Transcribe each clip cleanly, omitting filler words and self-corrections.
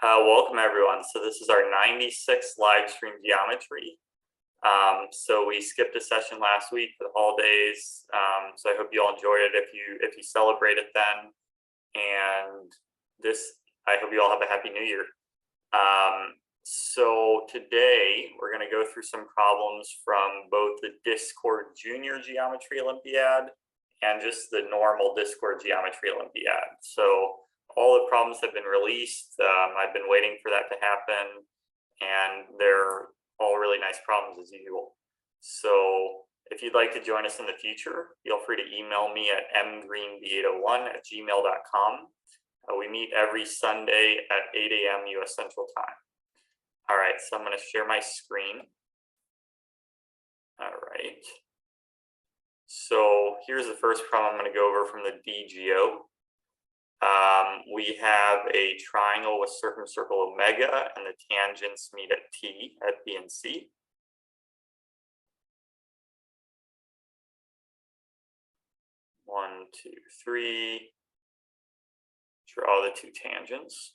Welcome everyone. So this is our 96th live stream geometry. So we skipped a session last week for the holidays. So I hope you all enjoyed it if you celebrated then. And I hope you all have a happy new year. So today we're going to go through some problems from both the Discord Junior Geometry Olympiad and just the normal Discord Geometry Olympiad. So all the problems have been released. I've been waiting for that to happen, and they're all really nice problems as usual. So if you'd like to join us in the future, feel free to email me at mgreenb801@gmail.com. We meet every Sunday at 8 a.m. US Central Time. All right, so I'm going to share my screen. All right. So here's the first problem I'm going to go over from the DGO. We have a triangle with circumcircle omega, and the tangents meet at T at B and C. One, two, three. Draw the two tangents.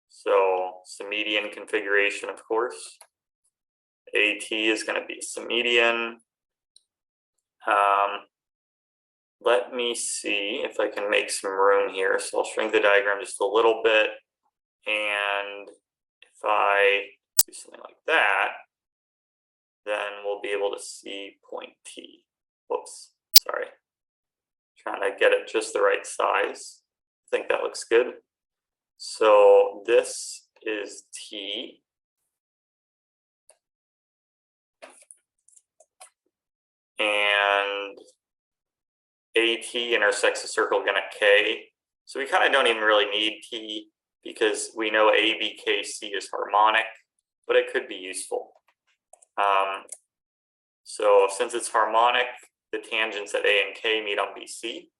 So median configuration, of course. AT is going to be median. Let me see if I can make some room here. So I'll shrink the diagram just a little bit. And if I do something like that, then we'll be able to see point T. Whoops, sorry. Trying to get it just the right size. I think that looks good. So this is T. And AT intersects a circle again at K. So we kind of don't even really need T because we know ABKC is harmonic, but it could be useful. So since it's harmonic, the tangents at A and K meet on BC.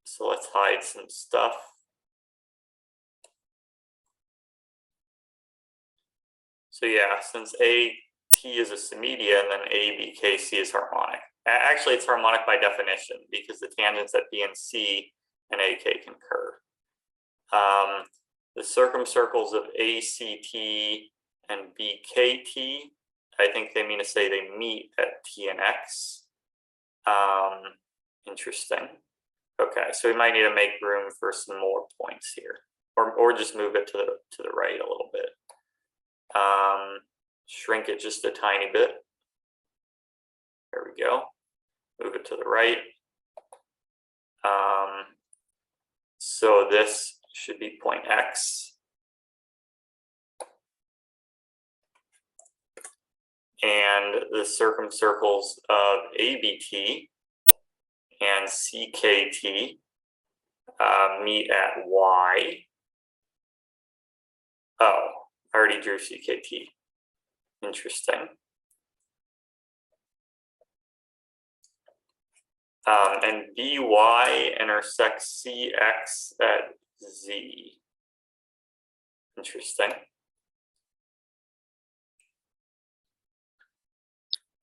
So let's hide some stuff. So yeah, since AT is a symmedian, then ABKC is harmonic. Actually, it's harmonic by definition because the tangents at B and C and AK concur. The circumcircles of ACT and BKT, I think they mean to say they meet at T and X. Interesting. Okay, so we might need to make room for some more points here, or just move it to the right a little bit. Shrink it just a tiny bit. There we go. Move it to the right. So this should be point X. And the circumcircles of ABT and CKT meet at Y. Oh, I already drew CKT. Interesting. And BY intersects CX at Z. Interesting.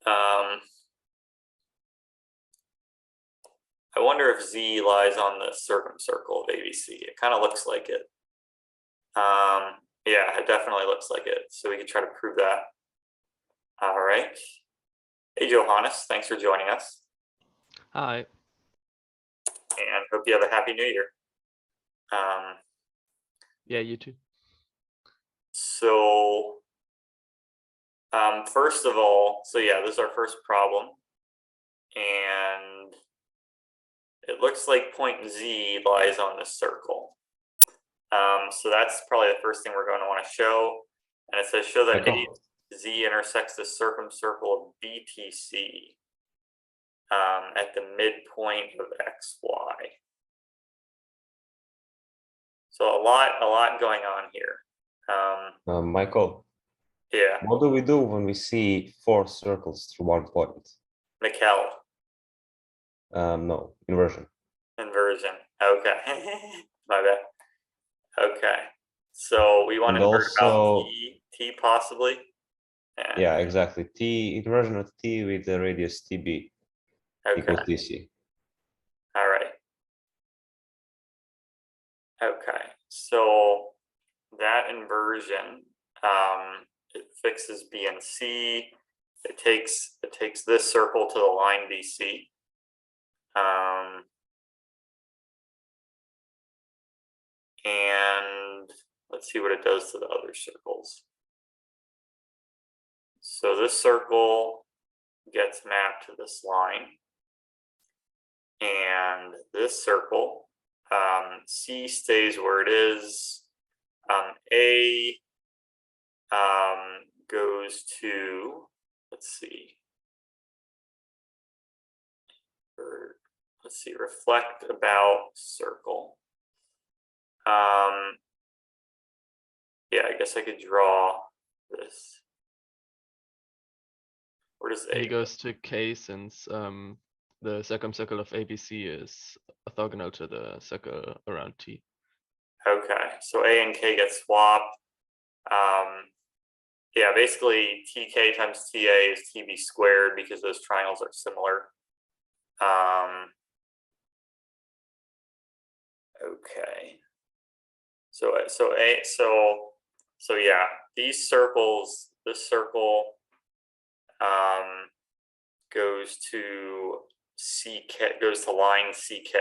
I wonder if Z lies on the circumcircle of ABC. It kind of looks like it. Yeah, it definitely looks like it. So we can try to prove that. All right. Hey, Johannes, thanks for joining us. Hi. And hope you have a happy new year. Yeah, you too. So, first of all, so yeah, this is our first problem. And it looks like point Z lies on the circle. So that's probably the first thing we're going to want to show. And it says show that AZ intersects the circumcircle of BTC at the midpoint of XY. So a lot going on here. Michael. Yeah. What do we do when we see 4 circles through 1 point? Mikkel. No, inversion. Inversion. Okay. My bad. Okay. So we want to invert about T possibly. Yeah, exactly. Inversion of T with the radius TB equals DC. All right. Okay, so that inversion, it fixes B and C. It takes this circle to the line BC. And let's see what it does to the other circles. So this circle gets mapped to this line. And this circle, C stays where it is. A goes to, let's see, reflect about circle. Yeah, I guess I could draw this. Where does A A go? goes to K since the circumcircle of ABC is orthogonal to the circle around T. Okay, so A and K get swapped. Yeah, basically TK times TA is TB squared because those triangles are similar. Okay. So yeah, these circles, this circle goes to CK, goes to line CK.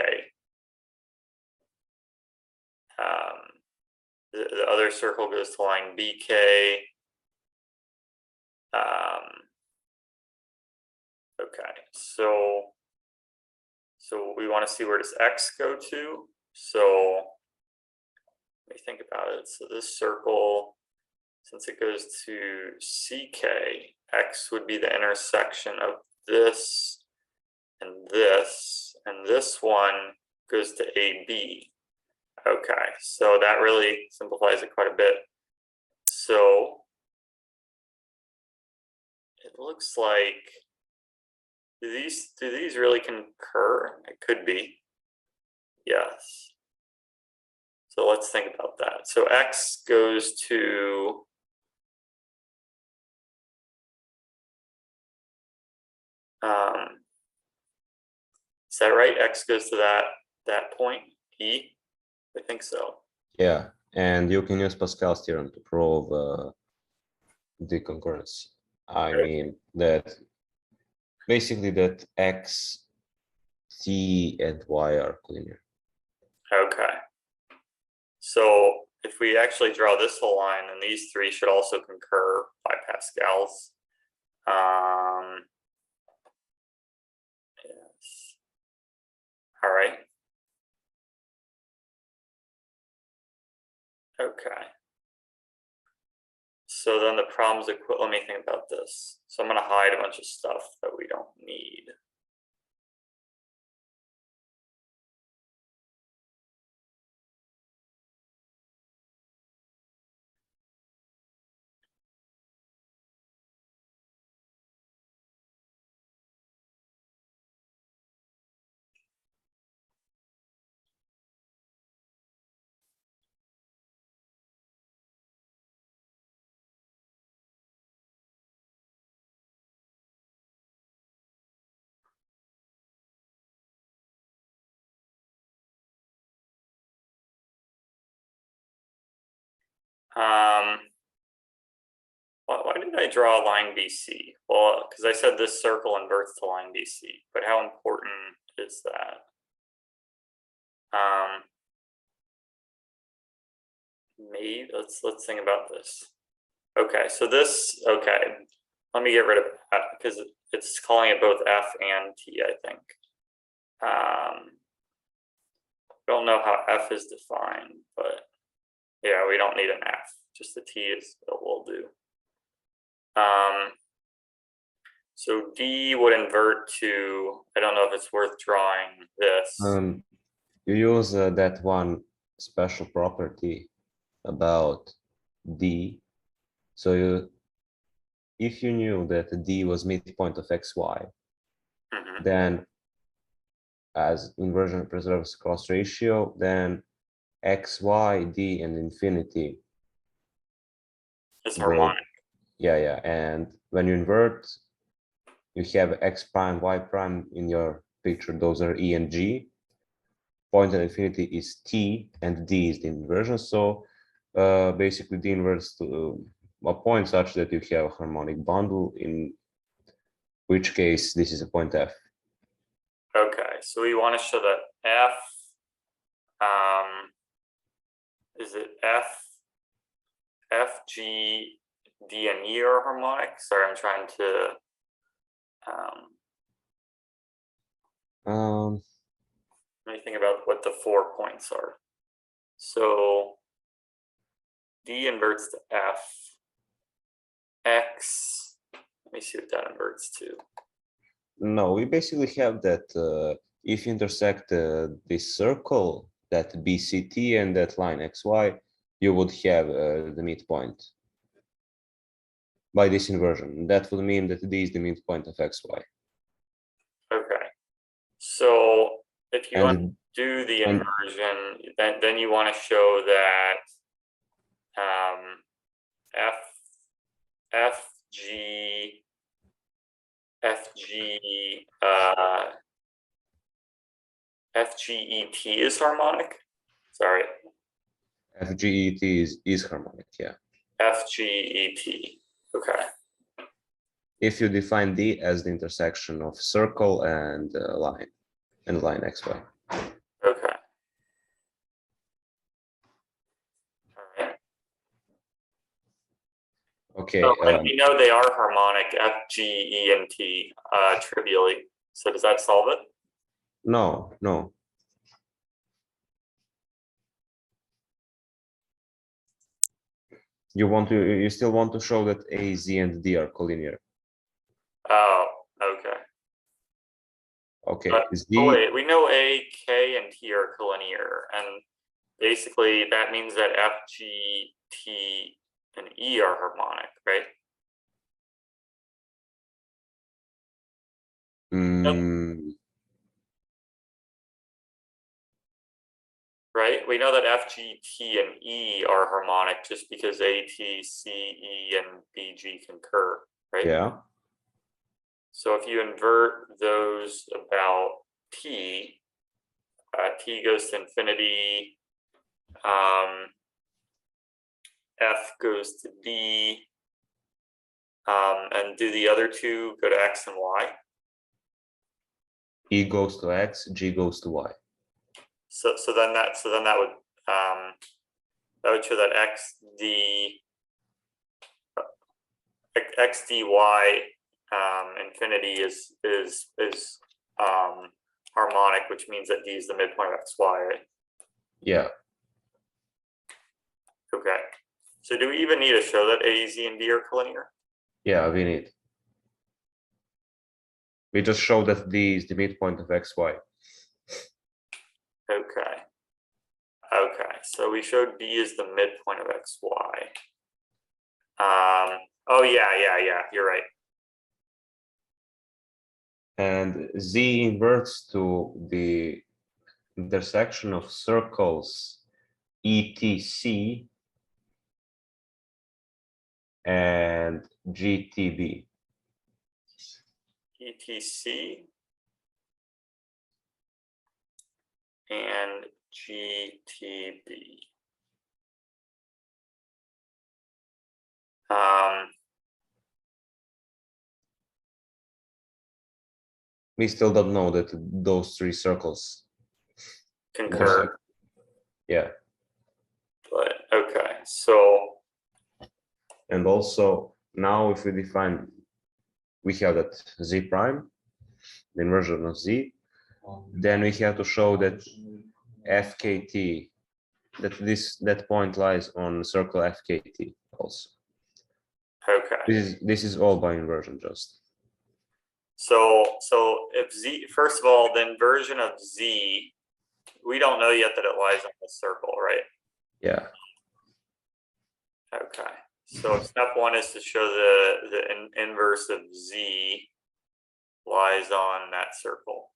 The other circle goes to line BK. Okay, so we want to see where does X go to. So let me think about it. So this circle, since it goes to CK, X would be the intersection of this, and this one goes to AB. Okay, so that really simplifies it quite a bit. So it looks like, do these really concur? It could be. Yes. So let's think about that. So X goes to is that right? X goes to that point, E? I think so. Yeah, and you can use Pascal's theorem to prove the concurrence. I mean that basically that X, T, and Y are linear. Okay. So if we actually draw this whole line, then these three should also concur by Pascal's. Yes. All right. Okay. So then the problem's let me think about this. So I'm going to hide a bunch of stuff that we don't need. Why did I draw a line BC? Well, because I said this circle inverts to line BC, but how important is that? Maybe let's think about this. Okay, so this, okay, let me get rid of that because it's calling it both F and T, I think. Don't know how F is defined, but yeah, we don't need an F. Just the T is will do. So D would invert to, I don't know if it's worth drawing this. You use that one special property about D. So if you knew that D was midpoint of XY, then as inversion preserves cross ratio, then XY, D, and infinity is harmonic. Yeah. And when you invert, you have X prime, Y prime in your picture. Those are E and G. point at infinity is t, and d is the inversion. So basically, the inverse to a point such that you have a harmonic bundle, in which case this is a point f. Okay, so we want to show that f, is it f, g, d, and e are harmonic? Sorry, I'm trying to, let me think about what the 4 points are. So d inverts to f, x, let me see what that inverts to. No, we basically have that if you intersect this circle, that BCT and that line XY, you would have the midpoint by this inversion. That would mean that D is the midpoint of XY. Okay, so if you want to And do the and- inversion, then you want to show that FGET is harmonic. Sorry, FGET is harmonic, yeah. FGET. Okay. If you define D as the intersection of circle and line XY. Okay. All right. Okay. So, and we know they are harmonic, F, G, E, and T, trivially. So does that solve it? No. You still want to show that A, Z, and D are collinear. Oh, okay. Okay. But Z, wait, we know A, K, and T are collinear, and basically that means that F, G, T, and E are harmonic, right? Right? We know that F, G, T, and E are harmonic just because A, T, C, E, and B, G concur, right? yeah. So if you invert those about T, T goes to infinity, F goes to D, and do the other two go to X and Y? E goes to X, G goes to Y. So then that would show that XDY infinity is harmonic, which means that D is the midpoint of XY, right? Yeah. Okay. So do we even need to show that A, Z, and D are collinear? Yeah, we need. We just show that D is the midpoint of XY. Okay. Okay. So we showed D is the midpoint of XY. Oh yeah. You're right. And Z inverts to the intersection of circles ETC and GTB. ETC and GTB. We still don't know that those three circles Concur. intersect. Yeah. But okay, so And also now if we define, we have that Z prime, the inversion of Z, then we have to show that FKT, that point lies on circle FKT also. okay. This is all by inversion just. So if Z, first of all, the inversion of Z, we don't know yet that it lies on the circle, right? Yeah. Okay. So step one is to show the inverse of Z lies on that circle.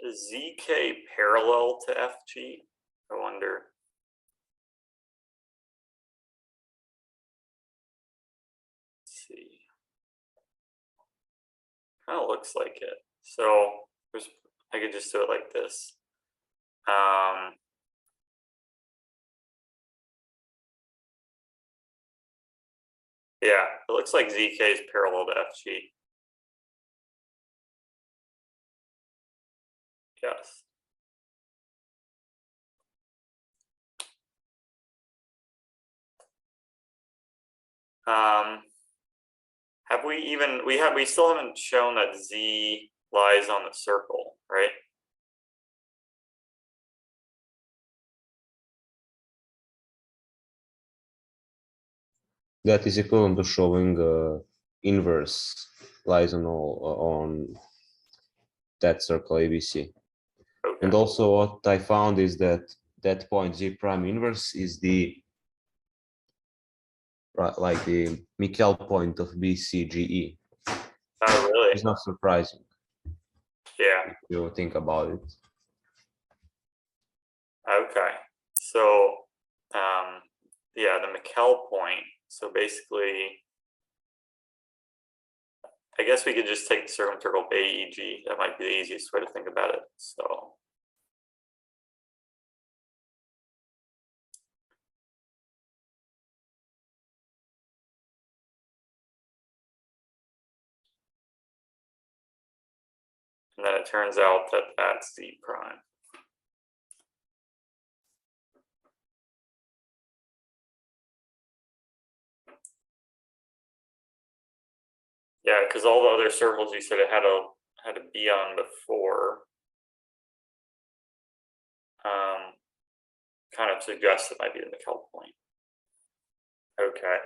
ZK parallel to FG? I wonder. Let's see. Kind of looks like it. So I could just do it like this. Yeah, it looks like ZK is parallel to FG. Yes. Have we even we still haven't shown that Z lies on the circle, right? That is equivalent to showing inverse lies on that circle ABC. Okay. And also what I found is that that point Z prime inverse is the like the Michael point of BCGE. Oh, really? It's not surprising Yeah. if you think about it. Okay. So, yeah, the Michael point. So basically, I guess we could just take the circumcircle AEG. That might be the easiest way to think about it. So. And then it turns out that that's Z prime. Yeah, because all the other circles you said it had to be on before. Kind of suggests it might be the Michael point. Okay.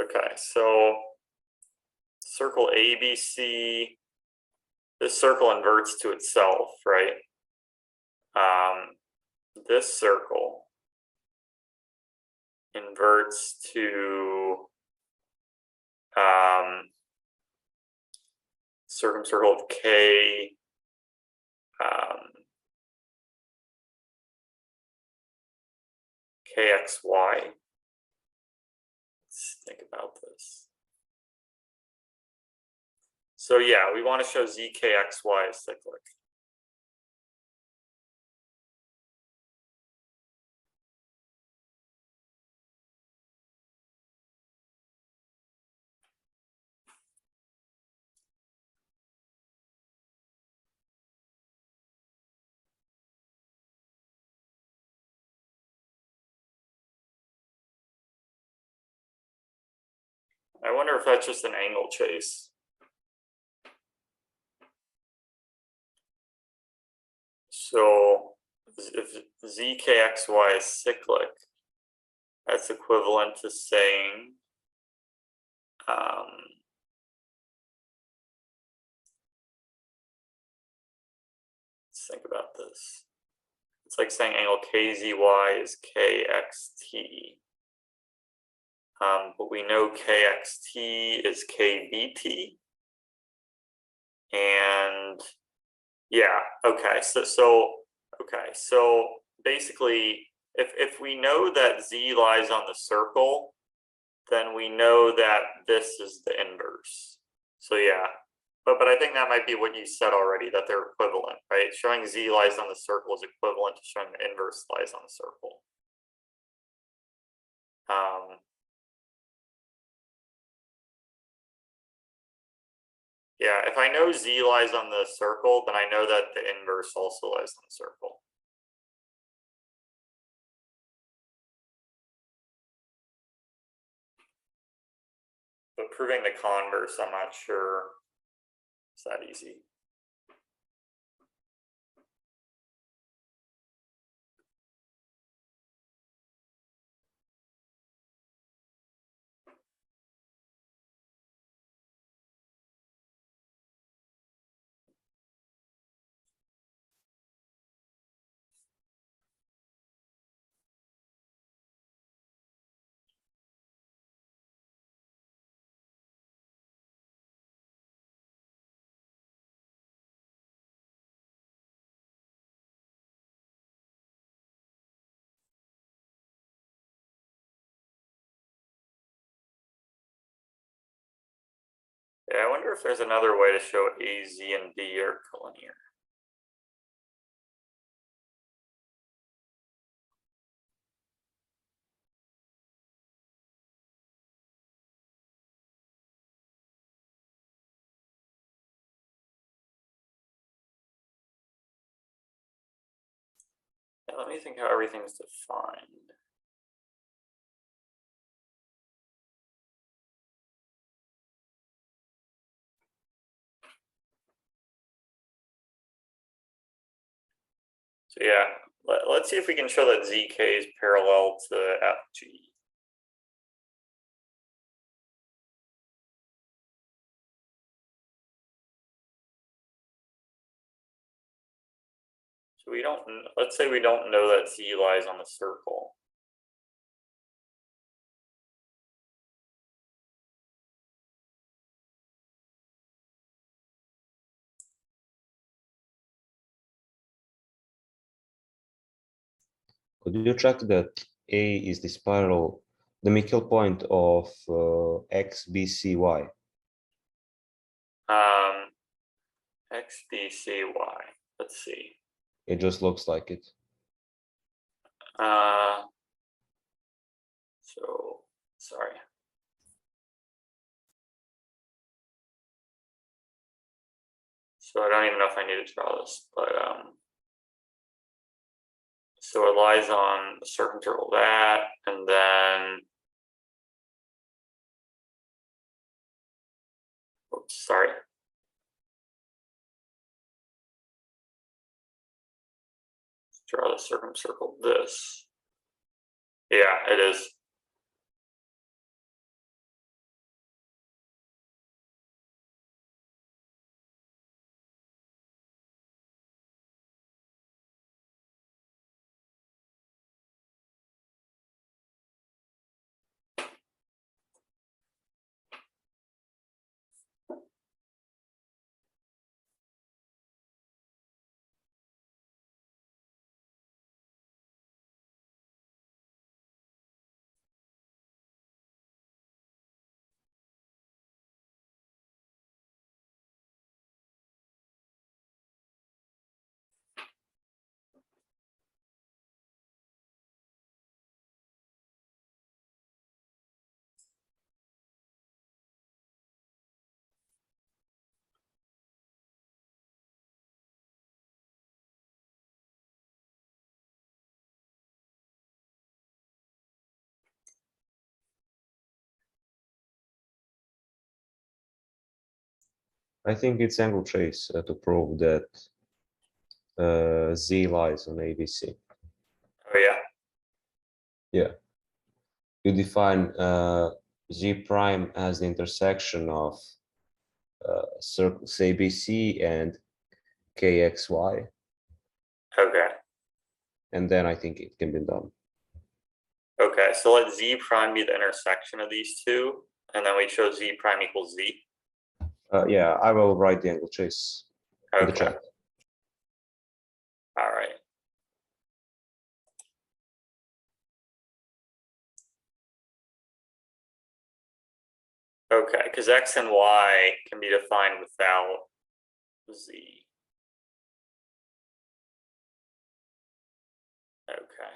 Okay, so circle ABC, this circle inverts to itself, right? This circle inverts to circumcircle of K, KXY. Let's think about this. So yeah, we want to show ZKXY is cyclic. I wonder if that's just an angle chase. So if ZKXY is cyclic, that's equivalent to saying let's think about this. It's like saying angle KZY is KXT. But we know KXT is KBT. And yeah, okay. So basically, if we know that Z lies on the circle, then we know that this is the inverse. So yeah, but I think that might be what you said already, that they're equivalent, right? Showing Z lies on the circle is equivalent to showing the inverse lies on the circle. Yeah, if I know Z lies on the circle, then I know that the inverse also lies on the circle. But proving the converse, I'm not sure it's that easy. Okay, I wonder if there's another way to show A, Z, and B are collinear. Yeah, let me think how everything's defined. So yeah, let's see if we can show that ZK is parallel to FG. So we don't, let's say we don't know that Z lies on the circle. Could you check that A is the spiral, the Mikkel point of XBCY? XBCY. Let's see. It just looks like it. So sorry. So I don't even know if I need to draw this, but so it lies on the circumcircle that, and then oops, sorry. Let's draw the circumcircle this. Yeah, it is. I think it's angle trace to prove that Z lies on ABC. Oh yeah. Yeah. You define G prime as the intersection of circles ABC and KXY, Okay. and then I think it can be done. Okay. So let Z prime be the intersection of these two, and then we show Z prime equals Z. Yeah, I will write the angle trace in the Okay. chat. All right. Okay, because X and Y can be defined without Z. Okay.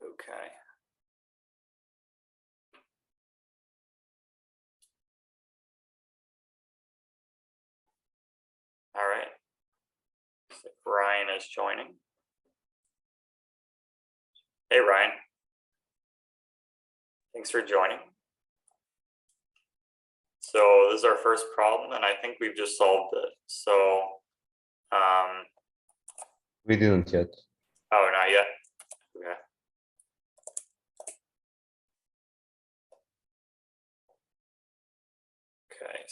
Okay. All right. So Ryan is joining. Hey, Ryan. Thanks for joining. So this is our first problem, and I think we've just solved it. So, We didn't yet. oh, not yet.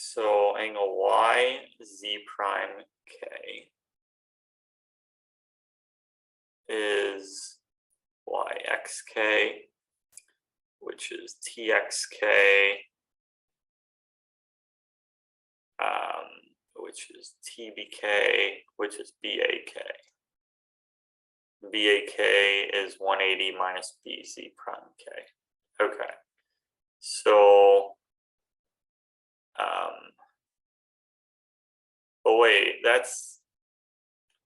so angle y z prime k is yxk, which is txk, which is tbk, which is bak. BAK is 180 minus BZ prime K. Okay. So, oh wait, that's,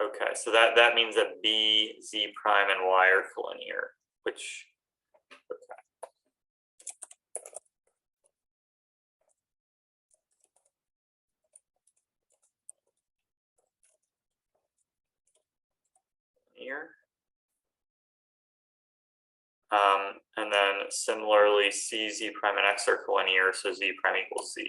okay. So that means that B, Z prime and Y are collinear, which, okay. Here. And then similarly, C, Z prime and X are collinear, so Z prime equals Z.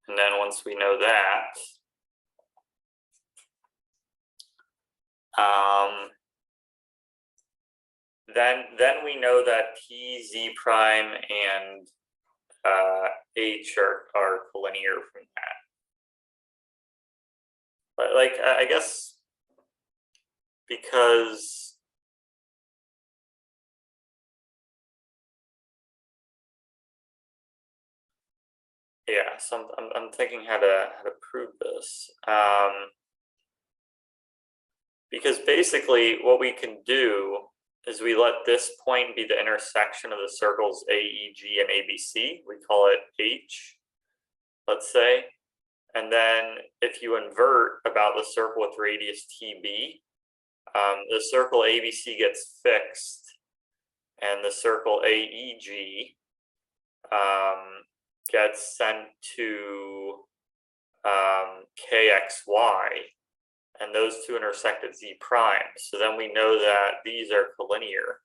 And then once we know that, then we know that P, Z prime and H are collinear from that. But like, I guess because yeah, so I'm thinking how to prove this. Because basically what we can do is we let this point be the intersection of the circles AEG and ABC. We call it H, let's say. And then if you invert about the circle with radius TB, the circle ABC gets fixed and the circle AEG gets sent to KXY, and those two intersect at Z prime. So then we know that these are collinear.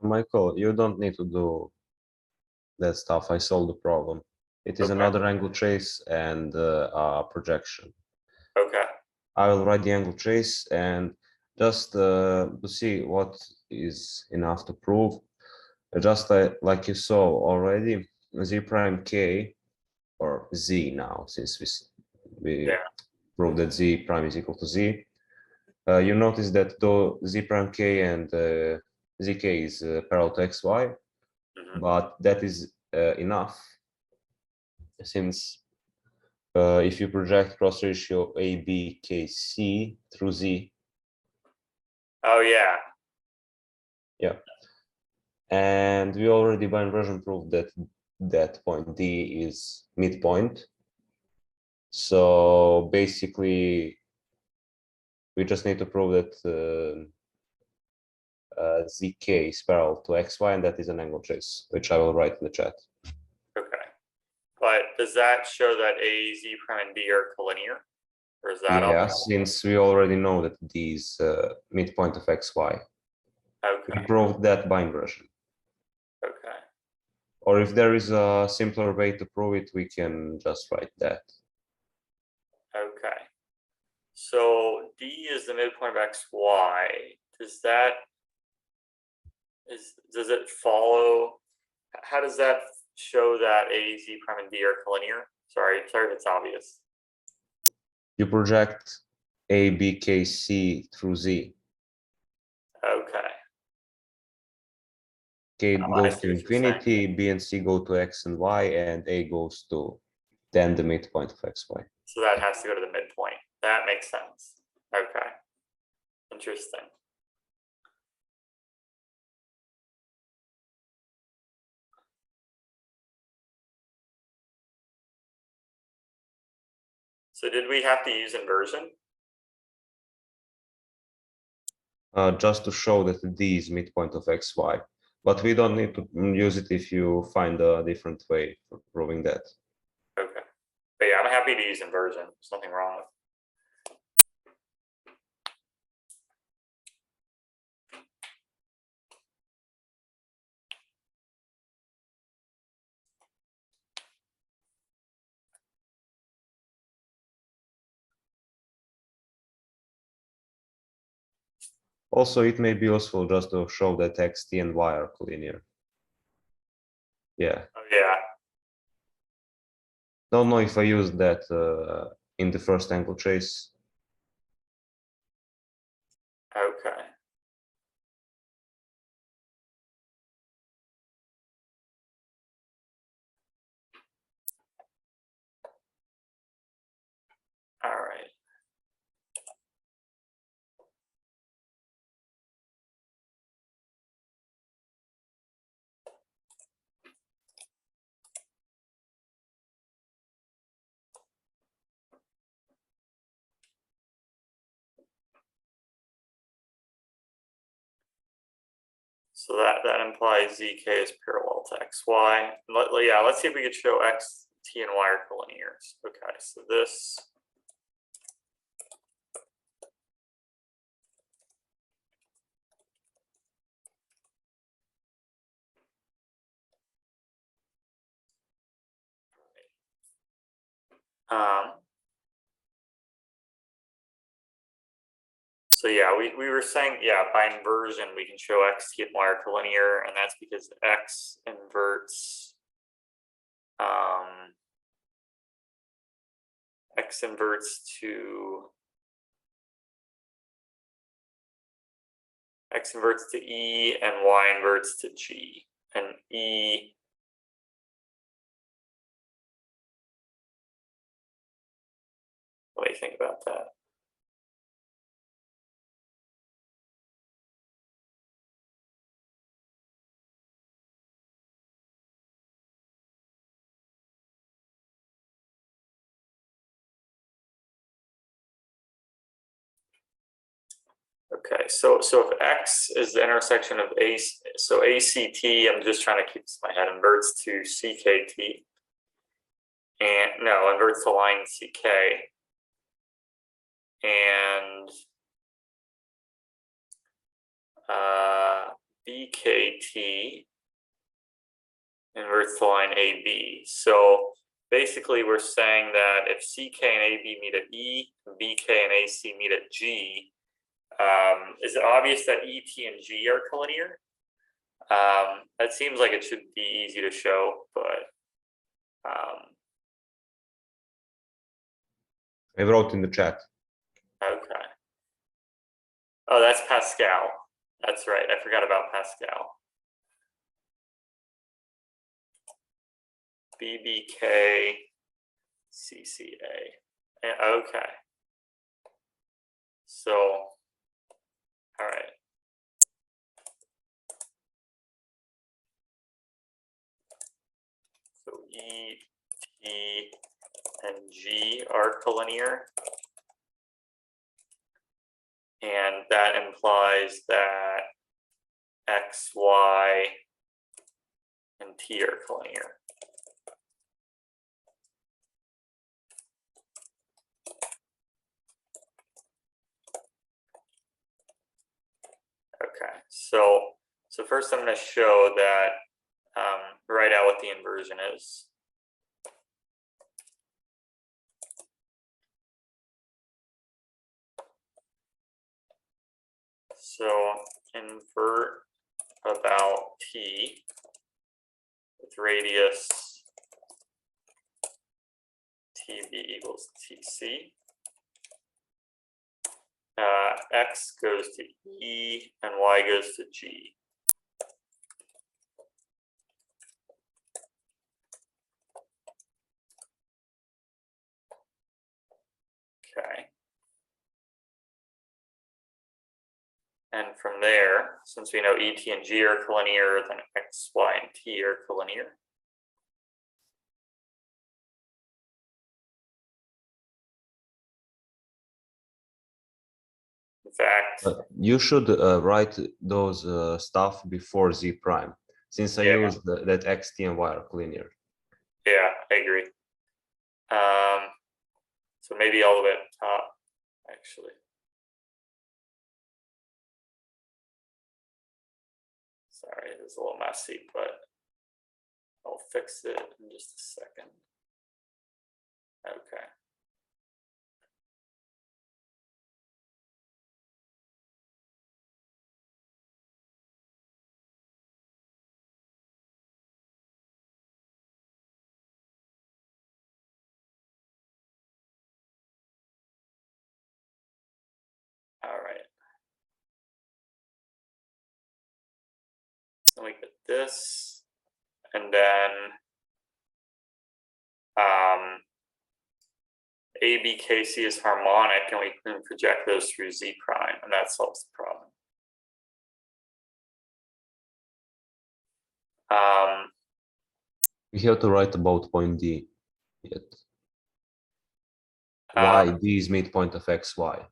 Michael, you don't need to do that stuff. I solved the problem. It is Okay. another angle trace and a projection. Okay. I will write the angle trace and just to see what is enough to prove. Just like you saw already, Z prime K, or Z now, since we proved that Z prime is equal to Z. You notice that though Z prime K and ZK is parallel to XY, but that is enough, since if you project cross ratio ABKC through Z. Oh yeah. Yeah. And we already by inversion proved that that point D is midpoint. So basically, we just need to prove that ZK is parallel to XY, and that is an angle trace, which I will write in the chat. Okay. But does that show that A, Z prime, and D are collinear? Or is that Yeah, since we already know that D is midpoint of XY. Okay. We proved that by inversion. Okay. Or if there is a simpler way to prove it, we can just write that. Okay. So D is the midpoint of XY. Does it follow? How does that show that A, Z prime, and D are collinear? Sorry if it's obvious. You project A, B, K, C through Z. Okay. K Oh, goes to infinity, B and C go to X and Y, and A goes to then the midpoint of XY. So that has to go to the midpoint. That makes sense. Okay. Interesting. So did we have to use inversion? Just to show that D is midpoint of XY. But we don't need to use it if you find a different way for proving that. Okay. But yeah, I'm happy to use inversion. There's nothing wrong with it. Also, it may be useful just to show that X, T, and Y are collinear. Yeah. Oh, yeah. Don't know if I used that in the first angle chase. Okay. All right. So that implies ZK is parallel to XY. Yeah, let's see if we could show X, T, and Y are collinear. Okay, so this. So yeah, we were saying, yeah, by inversion, we can show X, T, and Y are collinear, and that's because X inverts X inverts to E and Y inverts to G. And E what do you think about that? Okay, so if X is the intersection of so ACT, I'm just trying to keep this in my head, inverts to CKT, and no, inverts to line CK, and BKT inverts to line AB. So basically, we're saying that if CK and AB meet at E, BK and AC meet at G, is it obvious that ET and G are collinear? That seems like it should be easy to show, but I wrote in the chat. okay. Oh, that's Pascal. That's right. I forgot about Pascal. BBK CCA. Okay. So, all right. So E, T, and G are collinear. And that implies that X, Y, and T are collinear. Okay, so first I'm going to show that, write out what the inversion is. So invert about T with radius TB equals TC. X goes to E and Y goes to G. Okay. And from there, since we know ET and G are collinear, then X, Y, and T are collinear. In fact, You should write those stuff before Z prime, since I used that X, T, and Y are collinear. Yeah, I agree. So maybe all the way at the top, actually. Sorry, it was a little messy, but I'll fix it in just a second. Okay. So we get this, and then ABKC is harmonic, and we can project those through Z prime, and that solves the problem. We have to write about point D yet. Why D is midpoint of XY.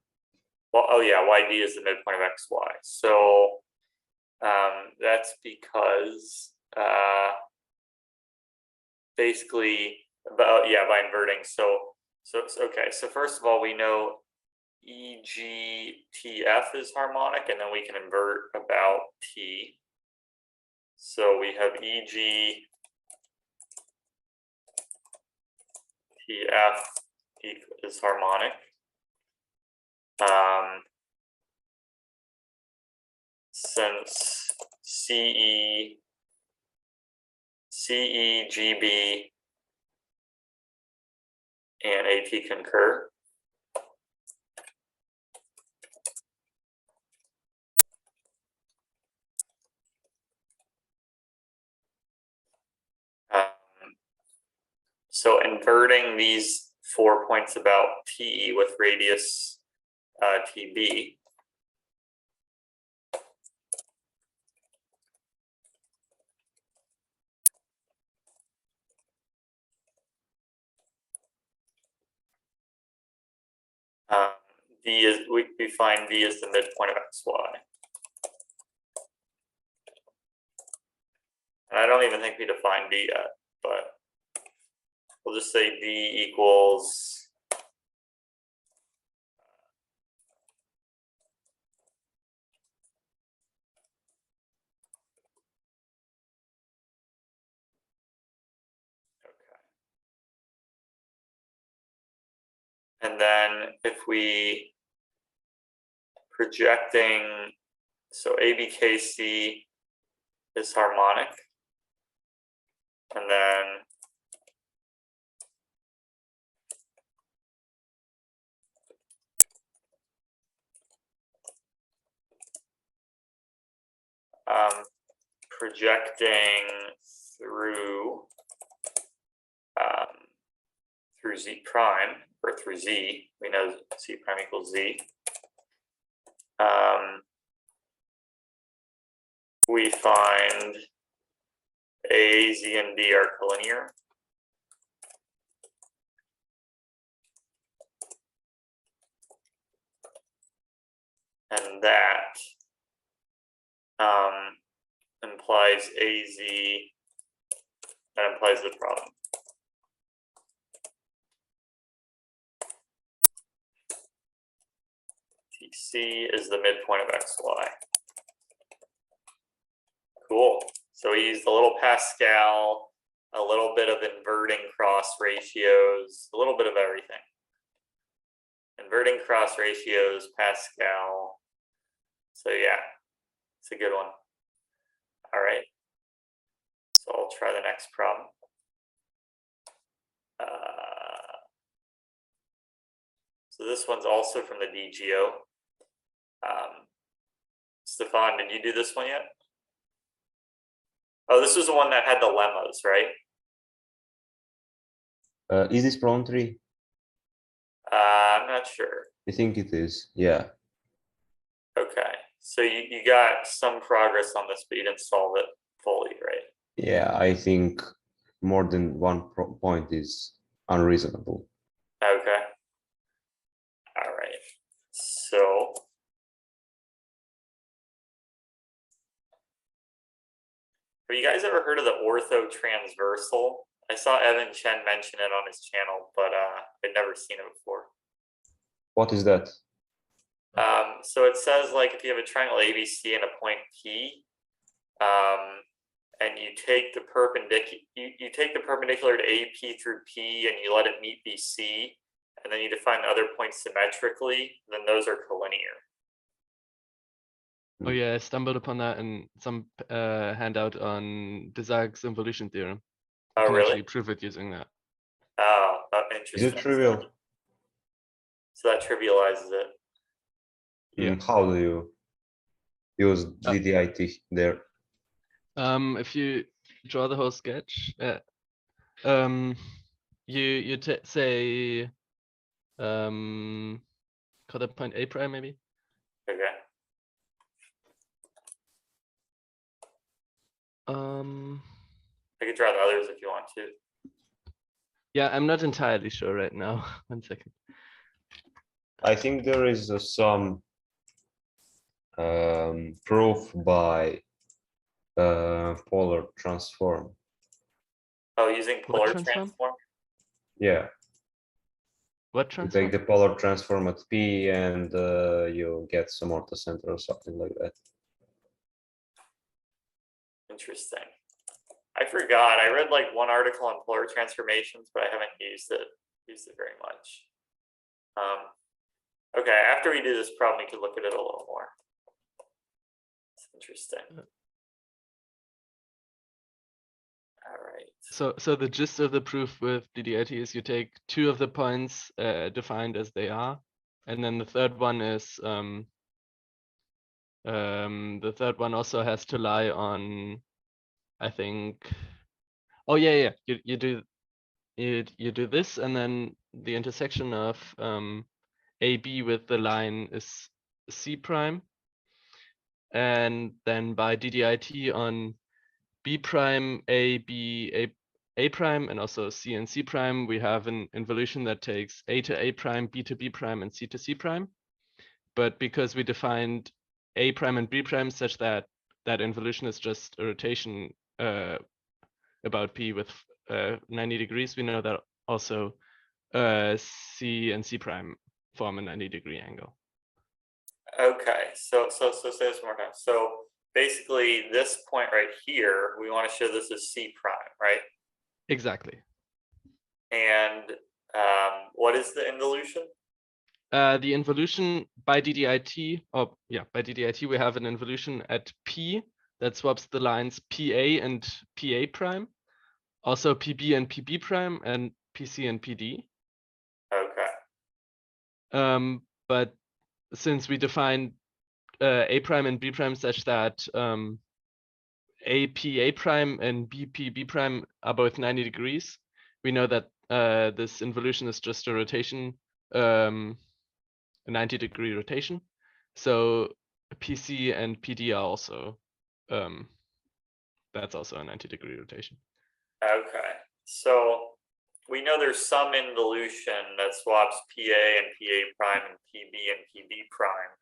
Well, oh yeah, YD is the midpoint of XY. So that's because basically by inverting. So okay. So first of all, we know EGTF is harmonic, and then we can invert about T. So we have EGTF is harmonic. Since CE, GB, and AT concur. So inverting these 4 points about TE with radius TB. D is we find D is the midpoint of XY. And I don't even think we define D yet, but we'll just say D equals and then if we projecting, so ABKC is harmonic, and then projecting through Z prime, or through Z, we know Z prime equals Z. We find A, Z, and D are collinear. And that implies AZ, that implies the problem. TC is the midpoint of XY. Cool. So we used a little Pascal, a little bit of inverting cross ratios, a little bit of everything. Inverting cross ratios, Pascal. So yeah, it's a good one. All right. So I'll try the next problem. So this one's also from the DGO. Stefan, did you do this one yet? Oh, this was the one that had the lemmas, right? Is this problem 3? I'm not sure. I think it is, yeah. Okay, so you got some progress on this, but you didn't solve it fully, right? Yeah, I think more than one point is unreasonable. Okay. All right. So have you guys ever heard of the ortho transversal? I saw Evan Chen mention it on his channel, but I'd never seen it before. What is that? So it says, like, if you have a triangle ABC and a point P, and you take the perpendicular, you take the perpendicular to AP through P, and you let it meet BC, and then you define the other points symmetrically, then those are collinear. Oh yeah, I stumbled upon that in some handout on Desargues' involution theorem. You Oh, can really? actually prove it using that. Oh, Is interesting. it trivial? So that trivializes it. Yeah. How do you use DDIT there? If you draw the whole sketch, you say call that point A prime maybe. Okay. I could draw the others if you want to. Yeah, I'm not entirely sure right now. 1 second. I think there is some proof by polar transform. Oh, using What polar transform? transform? Yeah, What you transform? take the polar transform at P and you get some orthocenter or something like that. Interesting. I forgot. I read like one article on polar transformations, but I haven't used it very much. Okay, after we do this problem, we could look at it a little more. It's interesting. All right. So the gist of the proof with DDIT is you take 2 of the points defined as they are, and then the third one is the third one also has to lie on, I think. Oh yeah, you do this, and then the intersection of AB with the line is C prime, and then by DDIT on B prime, A, B, A prime, and also C and C prime, we have an involution that takes A to A prime, B to B prime, and C to C prime. But because we defined A prime and B prime such that that involution is just a rotation about P with 90 degrees, we know that also C and C prime form a 90-degree angle. Okay, so say this one more time. So basically, this point right here, we want to show this is C prime, right? Exactly. And what is the involution? The involution by DDIT, by DDIT, we have an involution at P that swaps the lines PA and PA prime, also PB and PB prime, and PC and PD. Okay. But since we defined A prime and B prime such that AP A prime and BP B prime are both 90 degrees, we know that this involution is just a rotation, a 90-degree rotation. So PC and PD are also, that's also a 90-degree rotation. Okay, so we know there's some involution that swaps PA and PA prime and PB and PB prime.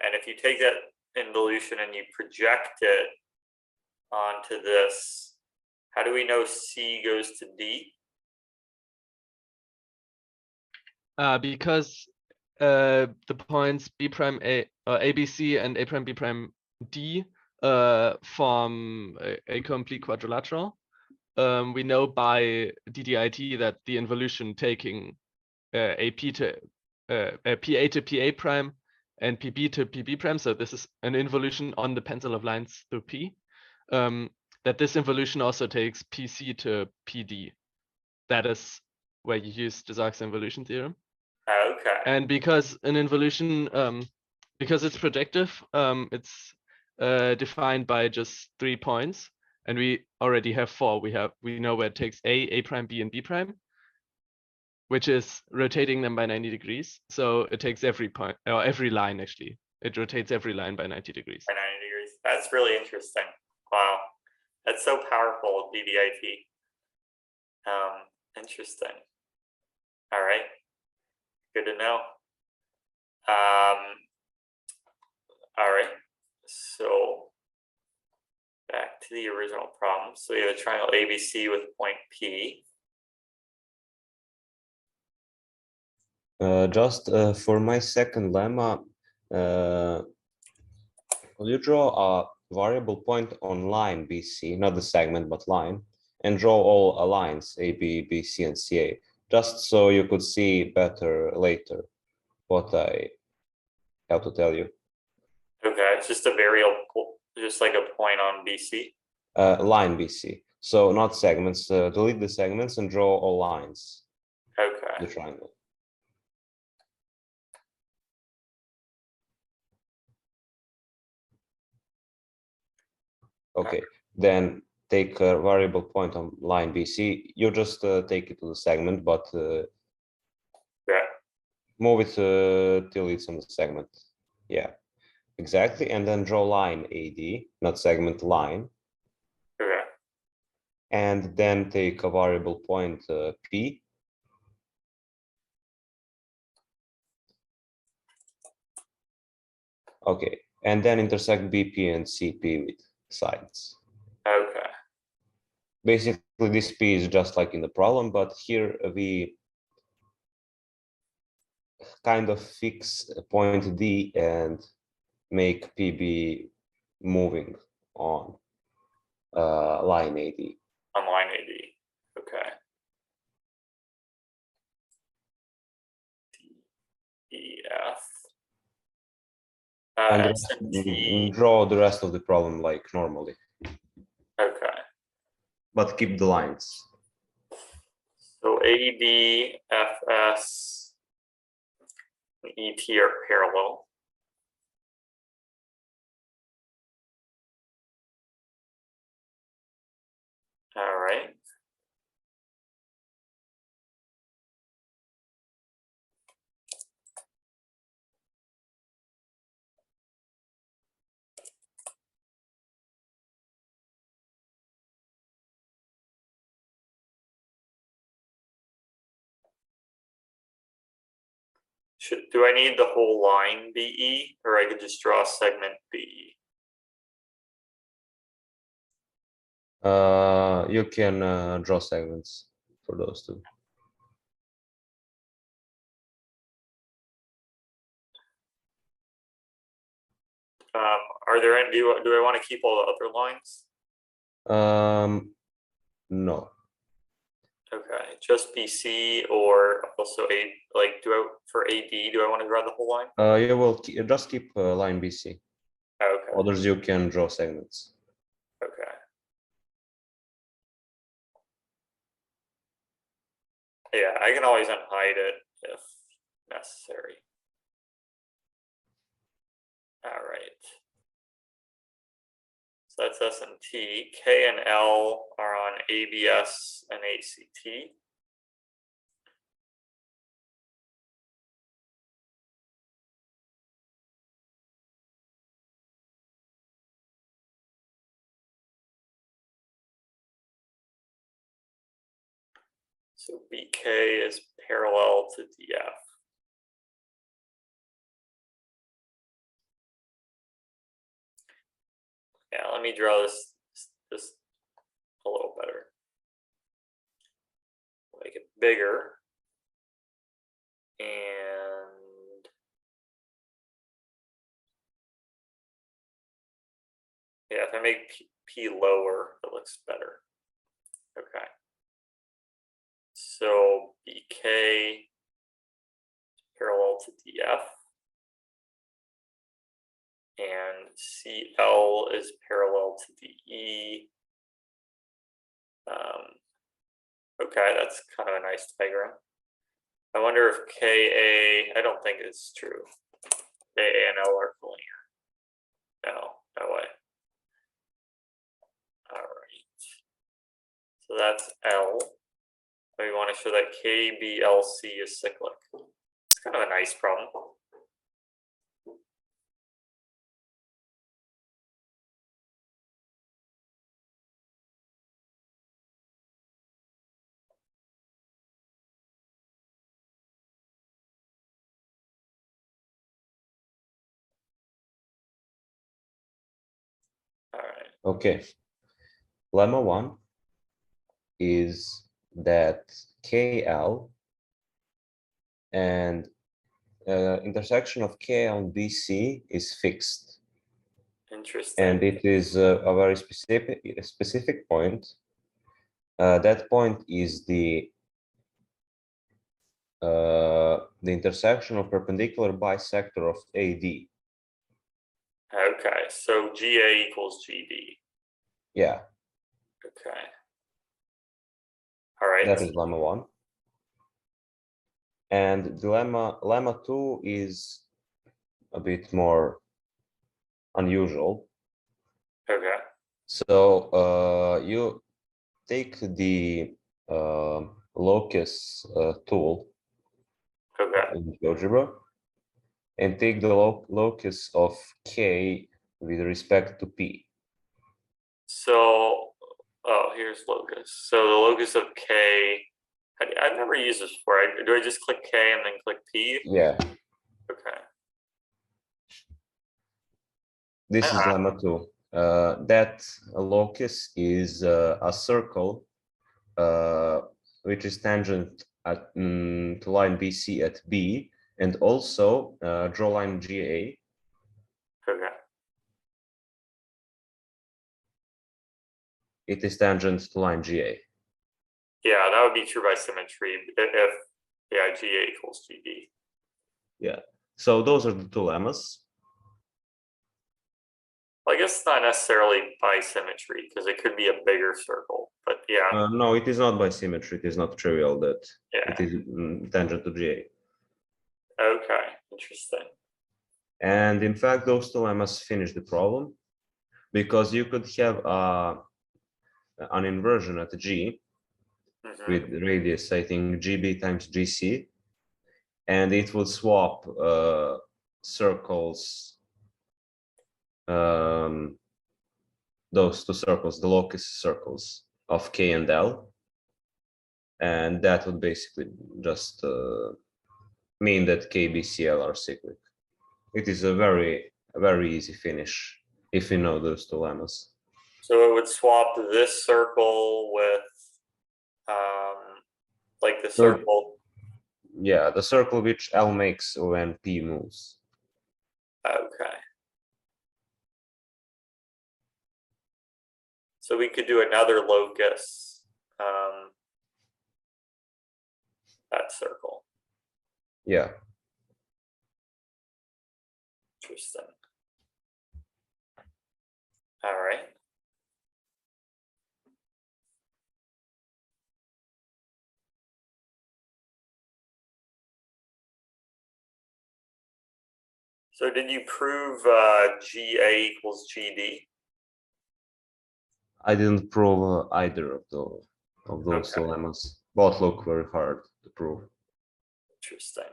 And if you take that involution and you project it onto this, how do we know C goes to D? Because the points B prime A, ABC and A prime B prime D form a complete quadrilateral. We know by DDIT that the involution taking AP to PA to PA prime and PB to PB prime, so this is an involution on the pencil of lines through P, that this involution also takes PC to PD. That is where you use Desargues involution theorem. Okay. And because an involution, because it's projective, it's defined by just 3 points, and we already have 4. We know where it takes A prime, B, and B prime, which is rotating them by 90 degrees. So it takes every point, or every line actually. It rotates every line by 90 degrees. By 90 degrees. That's really interesting. Wow. That's so powerful, DDIT. Interesting. All right. Good to know. All right. So back to the original problem. So we have a triangle ABC with point P. Just for my second lemma, will you draw a variable point on line BC, not the segment, but line, and draw all lines AB, BC, and CA, just so you could see better later what I have to tell you. Okay, it's just a variable, just like a point on BC. Line BC, so not segments. Delete the segments and draw all lines. Okay. The triangle. Okay, then take a variable point on line BC. You just take it to the segment, but Yeah. move it till it's on the segment. Yeah, exactly. And then draw line AD, not segment, line. Okay. And then take a variable point P. Okay, and then intersect BP and CP with sides. Okay. Basically, this P is just like in the problem, but here we kind of fix a point D and make PB moving on line AD. On line AD. Okay. D, E, F. And S and T. draw the rest of the problem like normally, Okay. but keep the lines. So AB, FS, and ET are parallel. All right. Do I need the whole line BE, or I could just draw a segment BE? You can draw segments for those two. Are there any, do I want to keep all the other lines? No. Okay, just BC, or also A, like, for AD, do I want to draw the whole line? You will just keep line BC. Okay. Others you can draw segments. Okay. Yeah, I can always unhide it if necessary. All right. So that's S and T. K and L are on ABS and ACT. So BK is parallel to DF. Yeah, let me draw this a little better. Make it bigger. And yeah, if I make P lower, it looks better. Okay. So BK is parallel to DF. And CL is parallel to DE. Okay, that's kind of a nice diagram. I wonder if KA, I don't think it's true. KA and L are collinear. No, no way. All right. So that's L. We want to show that KBLC is cyclic. It's kind of a nice problem. All right. Okay. Lemma 1 is that KL and intersection of KL and BC is fixed. Interesting. And it is a very specific point. That point is the intersection of perpendicular bisector of AD. Okay, so GA equals GD. Yeah. Okay. All right. That is lemma 1. And the lemma 2 is a bit more unusual. Okay. So you take the locus tool Okay. in GeoGebra and take the locus of K with respect to P. So, oh, here's locus. So the locus of K, I've never used this before. Do I just click K and then click P? Yeah, Okay. this is lemma 2. That locus is a circle which is tangent at, to line BC at B, and also draw line GA. Okay. It is tangent to line GA. Yeah, that would be true by symmetry if yeah, GA equals GD. Yeah. So those are the two lemmas. Well, I guess it's not necessarily by symmetry because it could be a bigger circle, but yeah. No, it is not by symmetry. It is not trivial that Yeah. it is tangent to GA. Okay, interesting. And in fact, those two lemmas finish the problem because you could have an inversion at G with radius, I think, GB times GC, and it will swap circles, those two circles, the locus circles of K and L. And that would basically just mean that KBCL are cyclic. It is a very easy finish if you know those two lemmas. So it would swap this circle with like the circle. Yeah, the circle which L makes when P moves. Okay. So we could do another locus, that circle. Yeah. Interesting. All right. So did you prove GA equals GD? I didn't prove either of those two lemmas. Both look very hard to prove. Interesting.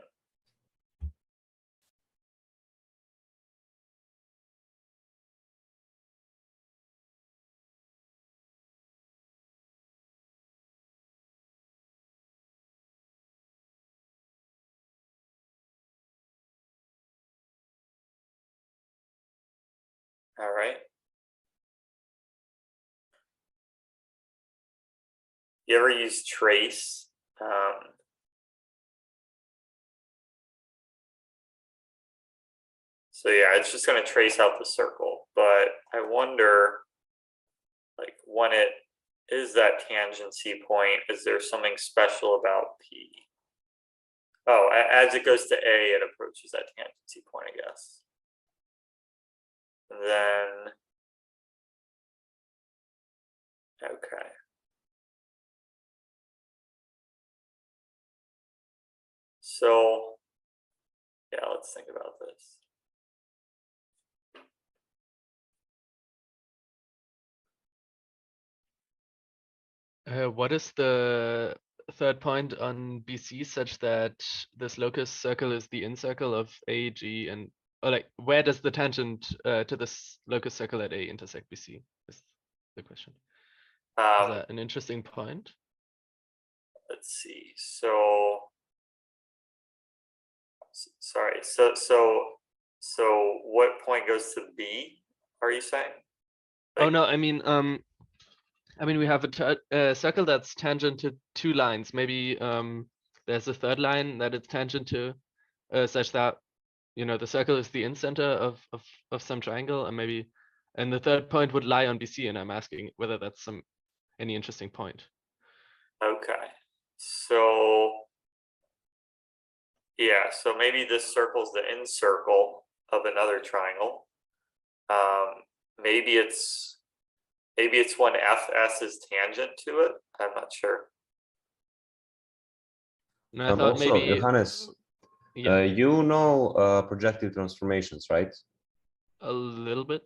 All right. You ever use trace? So yeah, it's just going to trace out the circle, but I wonder, like, when it is that tangency point, is there something special about P? Oh, as it goes to A, it approaches that tangency point, I guess. And then, okay. So, yeah, let's think about this. What is the third point on BC such that this locus circle is the incircle of A, G, and or like where does the tangent to this locus circle at A intersect BC? Is the question. Is that an interesting point? Let's see. So, sorry. So what point goes to B? Are you saying? Oh Like, no, I mean we have a circle that's tangent to two lines. Maybe there's a third line that it's tangent to, such that the circle is the incenter of some triangle, and the third point would lie on BC. And I'm asking whether that's any interesting point. okay. So yeah, so maybe this circle is the incircle of another triangle. Maybe it's when FS is tangent to it. I'm not sure. And I thought also, maybe Johannes, yeah, you know projective transformations, right? a little bit.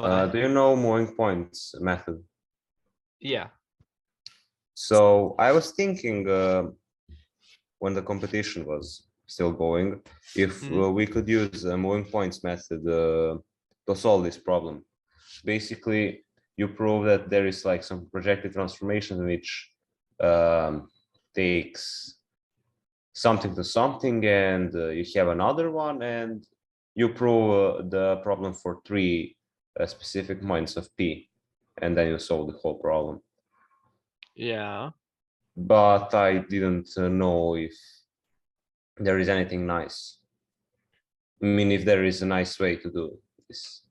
Why? Do you know moving points method? Yeah. So I was thinking when the competition was still going, if we could use a moving points method to solve this problem. Basically, you prove that there is like some projected transformation which takes something to something, and you have another one, and you prove the problem for three specific points of P, and then you solve the whole problem. Yeah. But I didn't know if there is anything nice. I mean, if there is a nice way to do this.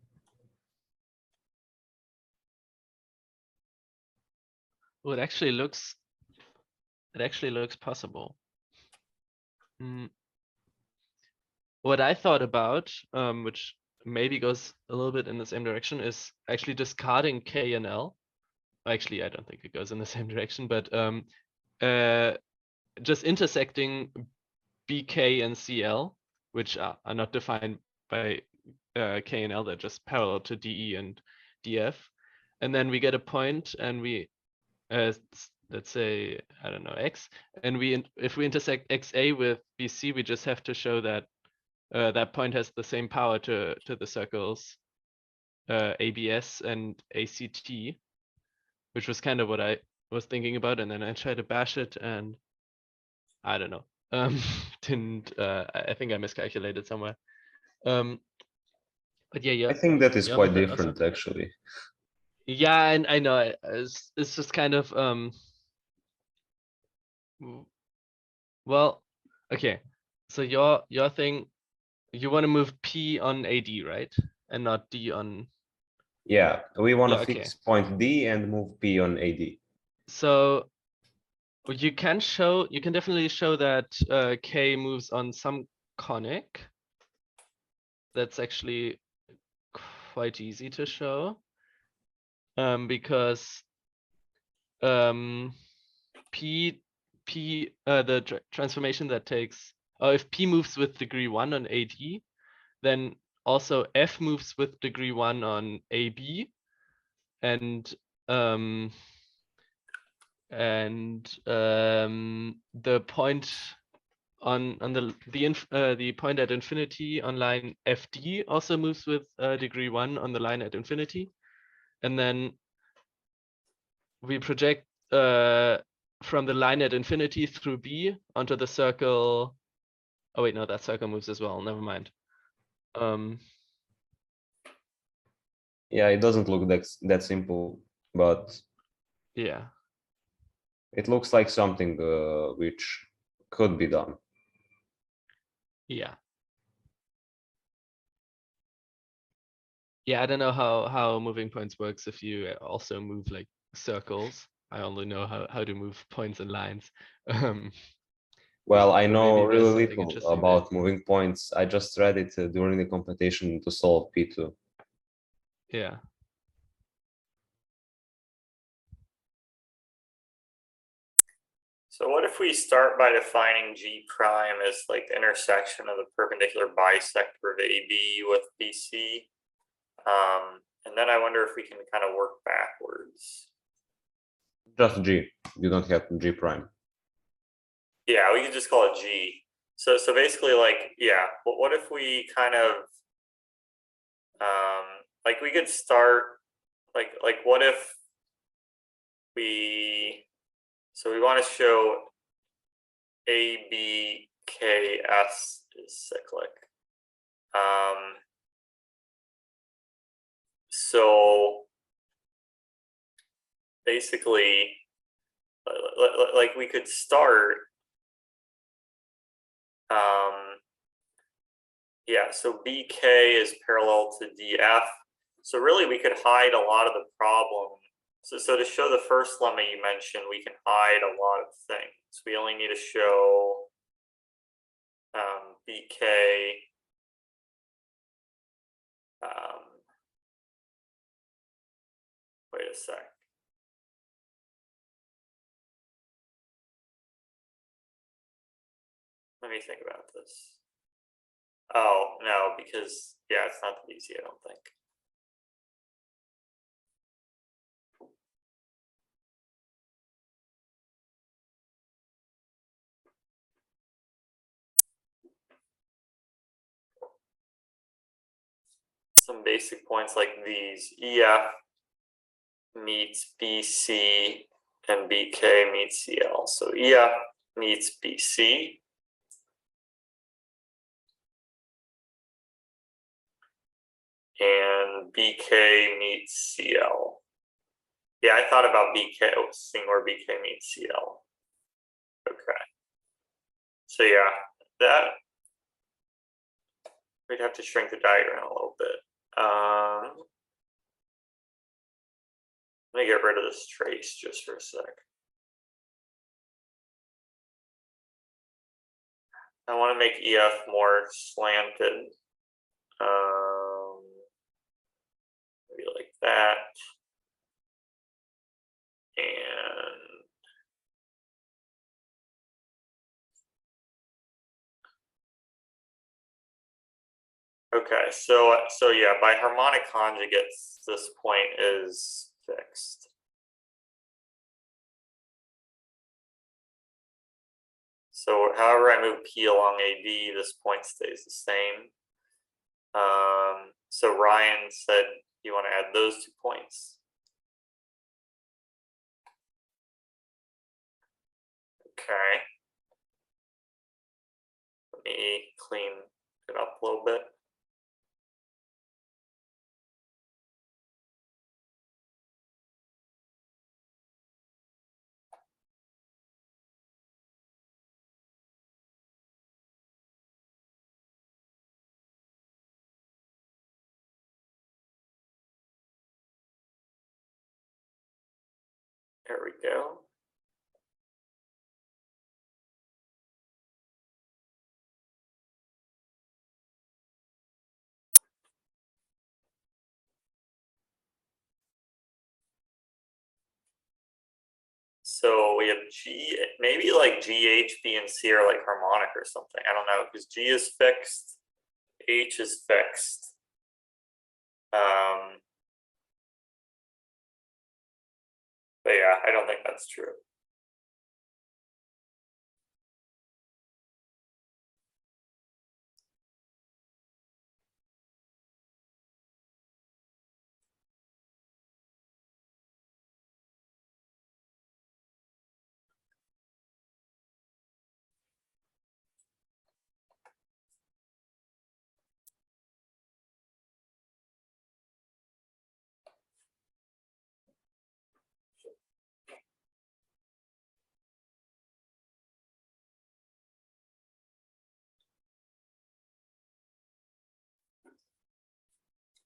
Well, it actually looks possible. What I thought about, which maybe goes a little bit in the same direction, is actually discarding K and L. Actually, I don't think it goes in the same direction, but just intersecting BK and CL, which are not defined by K and L, they're just parallel to DE and DF. And then we get a point, and we, let's say, I don't know, X, and if we intersect XA with BC, we just have to show that that point has the same power to the circles ABS and ACT, which was kind of what I was thinking about, and then I tried to bash it, and I don't know. Didn't I think I miscalculated somewhere. But yeah, I think that is your quite method different, also. actually. Yeah, and I know it's just kind of well, okay. So your thing, you want to move P on AD, right? And not D on. Yeah, we want to Yeah, okay. fix point D and move P on AD. So you can definitely show that K moves on some conic. That's actually quite easy to show. Because the transformation that takes, if P moves with degree 1 on AD, then also F moves with degree 1 on AB, and the point on the point at infinity on line FD also moves with degree 1 on the line at infinity, and then we project from the line at infinity through B onto the circle. Oh wait, no, that circle moves as well. Never mind. Yeah, it doesn't look that simple, but yeah, it looks like something which could be done. yeah. Yeah, I don't know how moving points works if you also move like circles. I only know how to move points and lines. Well, I So know maybe there's really something little interesting about moving points. I just read it during the competition to solve P2. there. Yeah. So what if we start by defining G prime as like the intersection of the perpendicular bisector of AB with BC? And then I wonder if we can kind of work backwards. Just G. You don't have G prime. Yeah, we could just call it G. So basically, like, yeah, but what if we kind of like we could start like what if we want to show ABKS is cyclic. So basically, like we could start yeah, so BK is parallel to DF. So really we could hide a lot of the problem. So to show the first lemma you mentioned, we can hide a lot of things. We only need to show BK. Wait a sec. Let me think about this. Oh, no, because, yeah, it's not that easy, I don't think. some basic points like these. EF meets BC and BK meets CL. So EF meets BC. And BK meets CL. Yeah, I thought about BK, seeing where BK meets CL. Okay. So yeah, that we'd have to shrink the diagram a little bit. Let me get rid of this trace just for a sec. I want to make EF more slanted. Maybe like that. And okay, so yeah, by harmonic conjugates, this point is fixed. So however I move P along AD, this point stays the same. So Ryan said you want to add those 2 points. Okay. Let me clean it up a little bit. There we go. So we have G, maybe like G, H, B, and C are like harmonic or something. I don't know, because G is fixed, H is fixed. But yeah, I don't think that's true.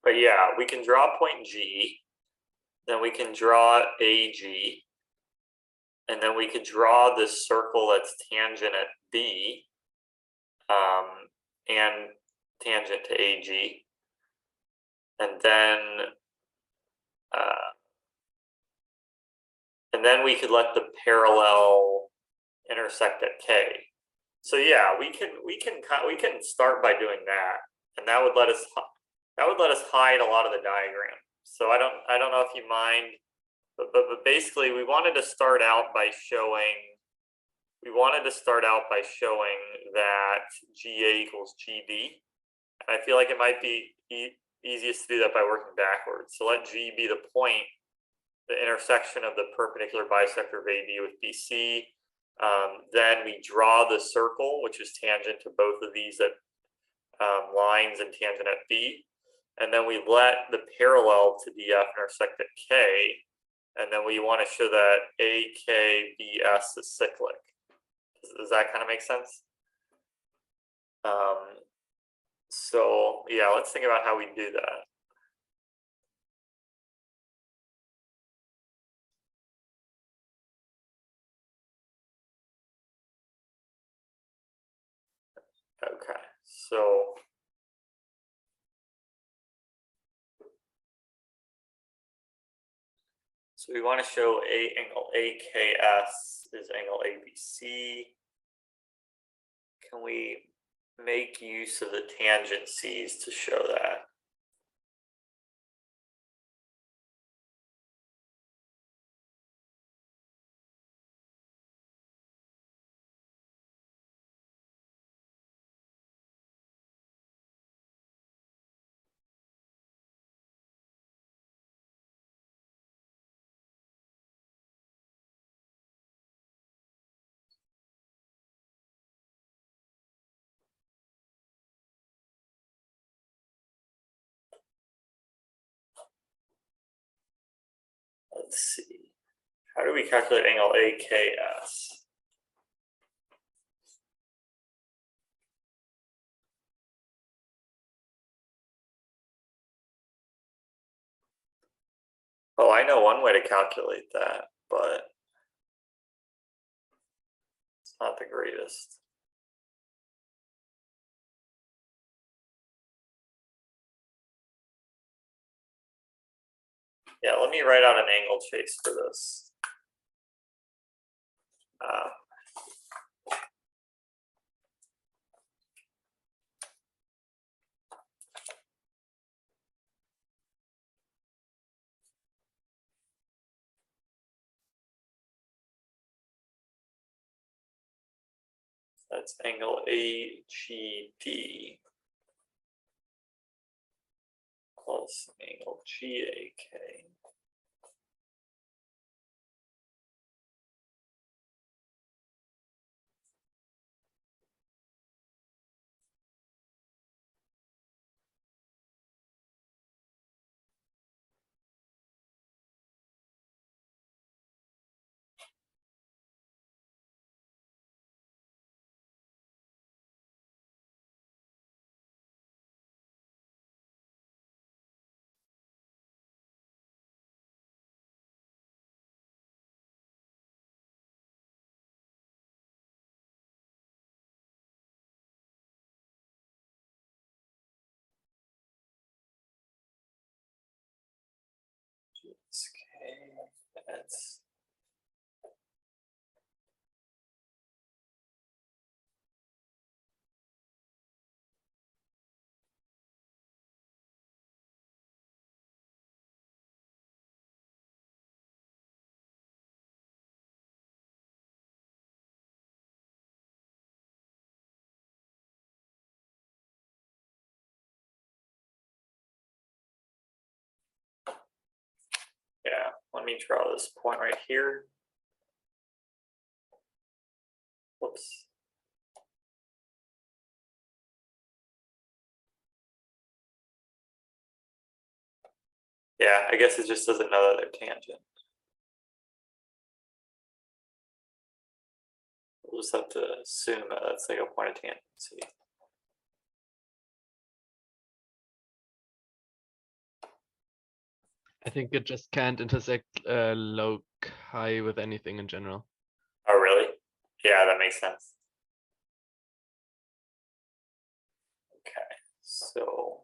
But yeah, we can draw a point G, then we can draw AG, and then we could draw this circle that's tangent at B, and tangent to AG, and then we could let the parallel intersect at K. So yeah, we can start by doing that, and that would let us hide a lot of the diagram. So I don't know if you mind, but basically we wanted to start out by showing that GA equals GB. And I feel like it might be easiest to do that by working backwards. So let G be the point, the intersection of the perpendicular bisector of AD with BC. Then we draw the circle, which is tangent to both of these lines and tangent at B. And then we let the parallel to DF intersect at K. And then we want to show that AKBS is cyclic. Does that kind of make sense? So yeah, let's think about how we do that. Okay, so we want to show angle AKS is angle ABC. Can we make use of the tangent C's to show that? let's see. How do we calculate angle AKS? Oh, I know one way to calculate that, but it's not the greatest. Yeah, let me write out an angle chase for this. That's angle AGD plus angle GAK. Okay, that's yeah. Let me draw this point right here. Whoops. Yeah, I guess it just doesn't know that they're tangent. We'll just have to assume that that's like a point of tangency. I think it just can't intersect loci with anything in general. Oh, really? Yeah, that makes sense. Okay, so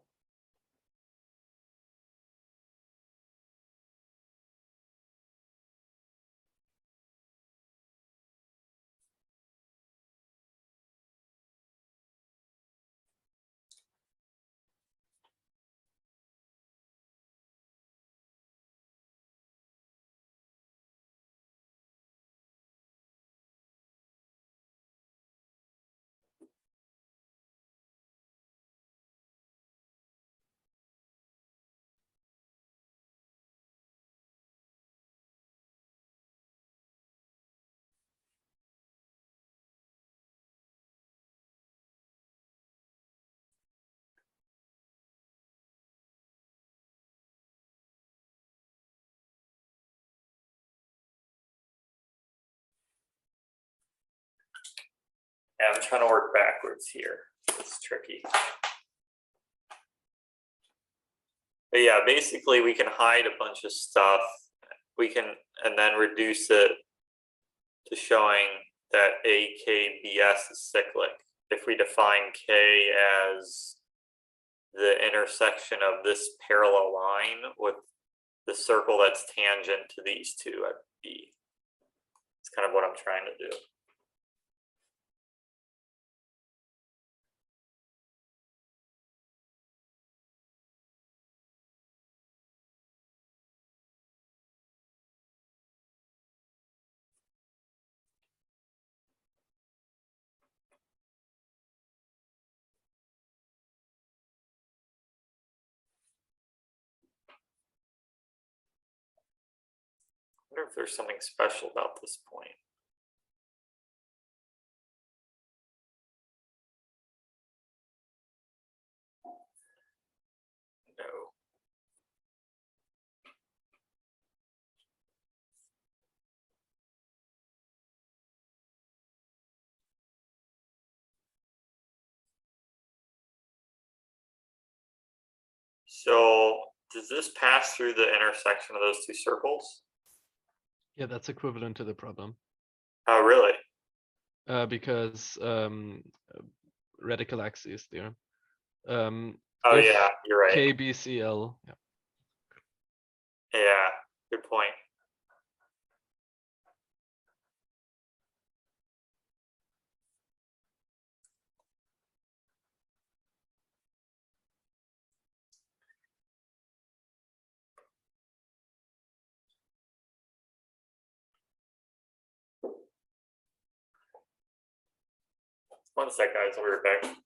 yeah, I'm trying to work backwards here. It's tricky. But yeah, basically we can hide a bunch of stuff. We can, and then reduce it to showing that AKBS is cyclic. If we define K as the intersection of this parallel line with the circle that's tangent to these two at B. It's kind of what I'm trying to do. I wonder if there's something special about this point. No. So does this pass through the intersection of those two circles? Yeah, that's equivalent to the problem. Oh, really? Because radical axis theorem. Oh, If yeah, you're right. KBCL, yeah. Yeah, good point. One sec, guys. I'll be right back.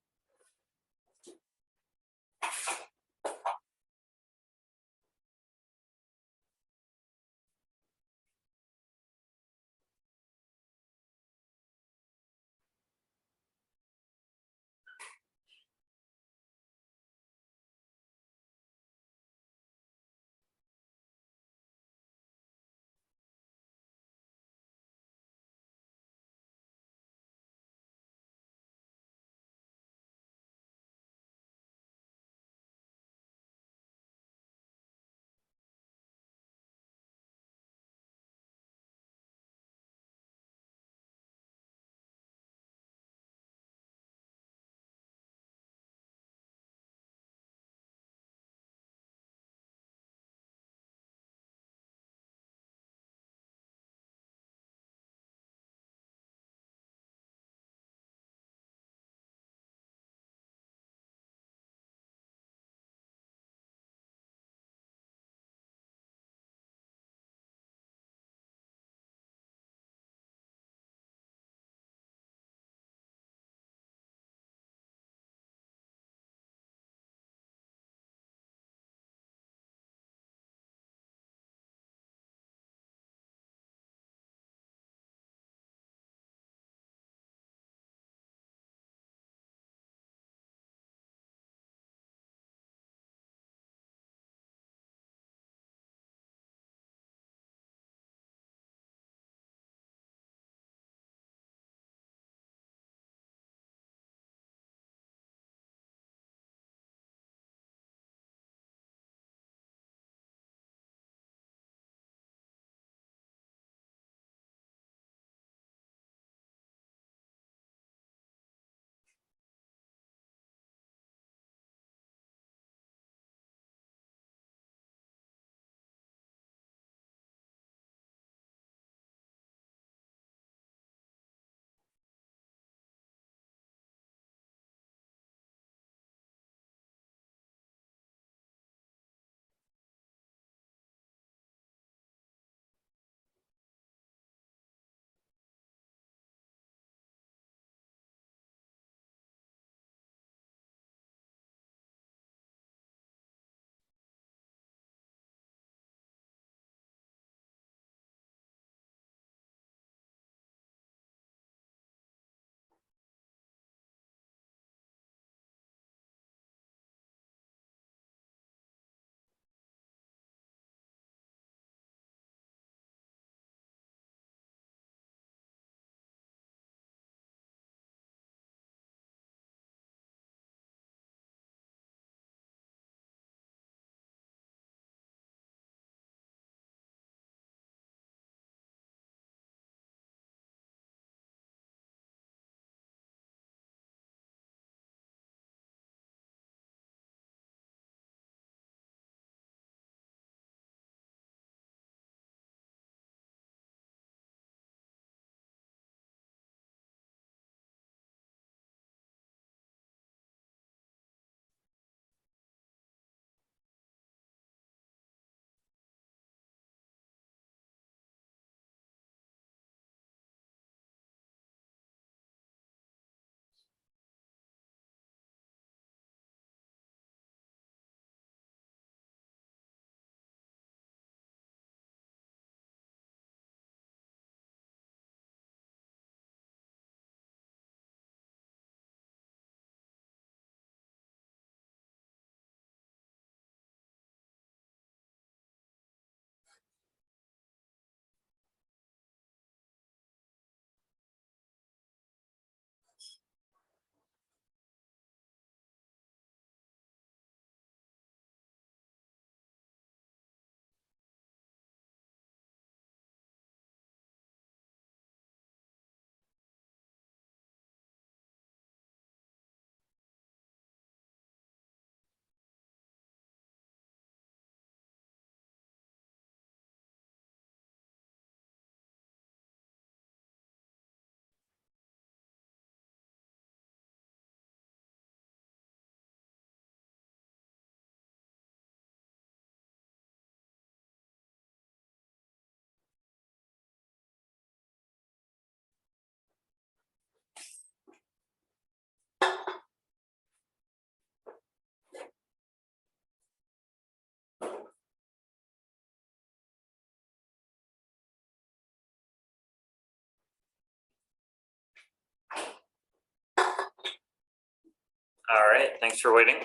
All right, thanks for waiting.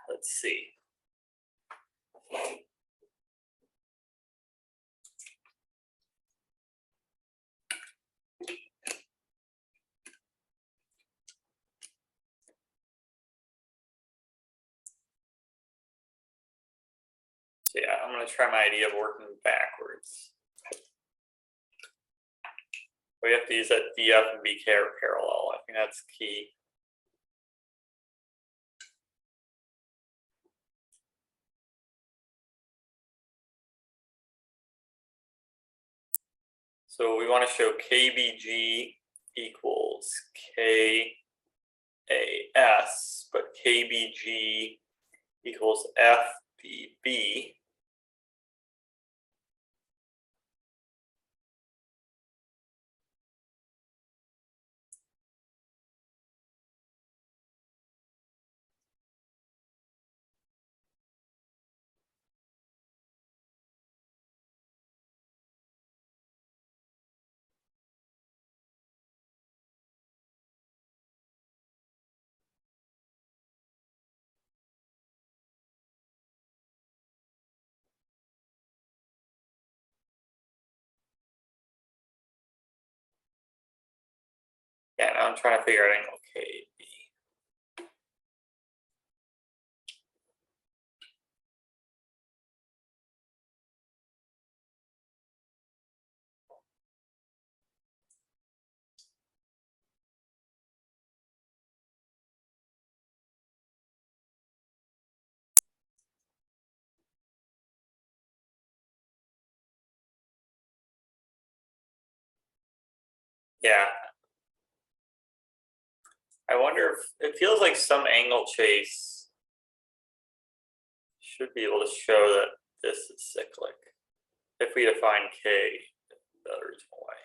Let's see. So yeah, I'm going to try my idea of working backwards. We have to use that DF and BK are parallel. I think that's key. So we want to show KBG equals KAS, but KBG equals FBB. Yeah, now I'm trying to figure out angle KB. Yeah. I wonder if it feels like some angle chase should be able to show that this is cyclic if we define K the original way.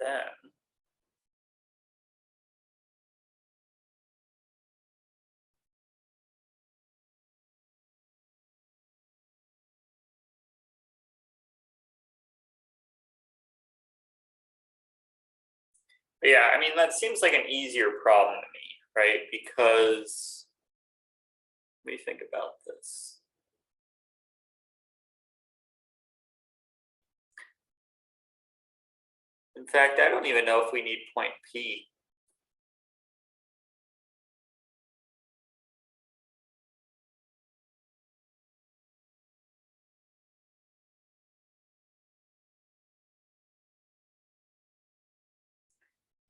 Then but yeah, I mean, that seems like an easier problem to me, right? Because let me think about this. In fact, I don't even know if we need point P.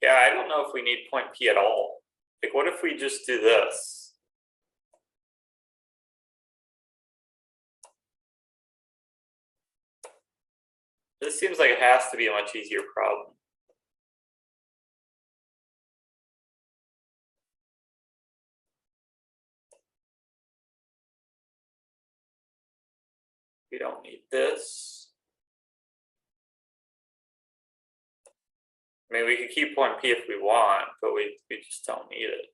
Yeah, I don't know if we need point P at all. Like, what if we just do this? This seems like it has to be a much easier problem. We don't need this. I mean, we could keep point P if we want, but we just don't need it.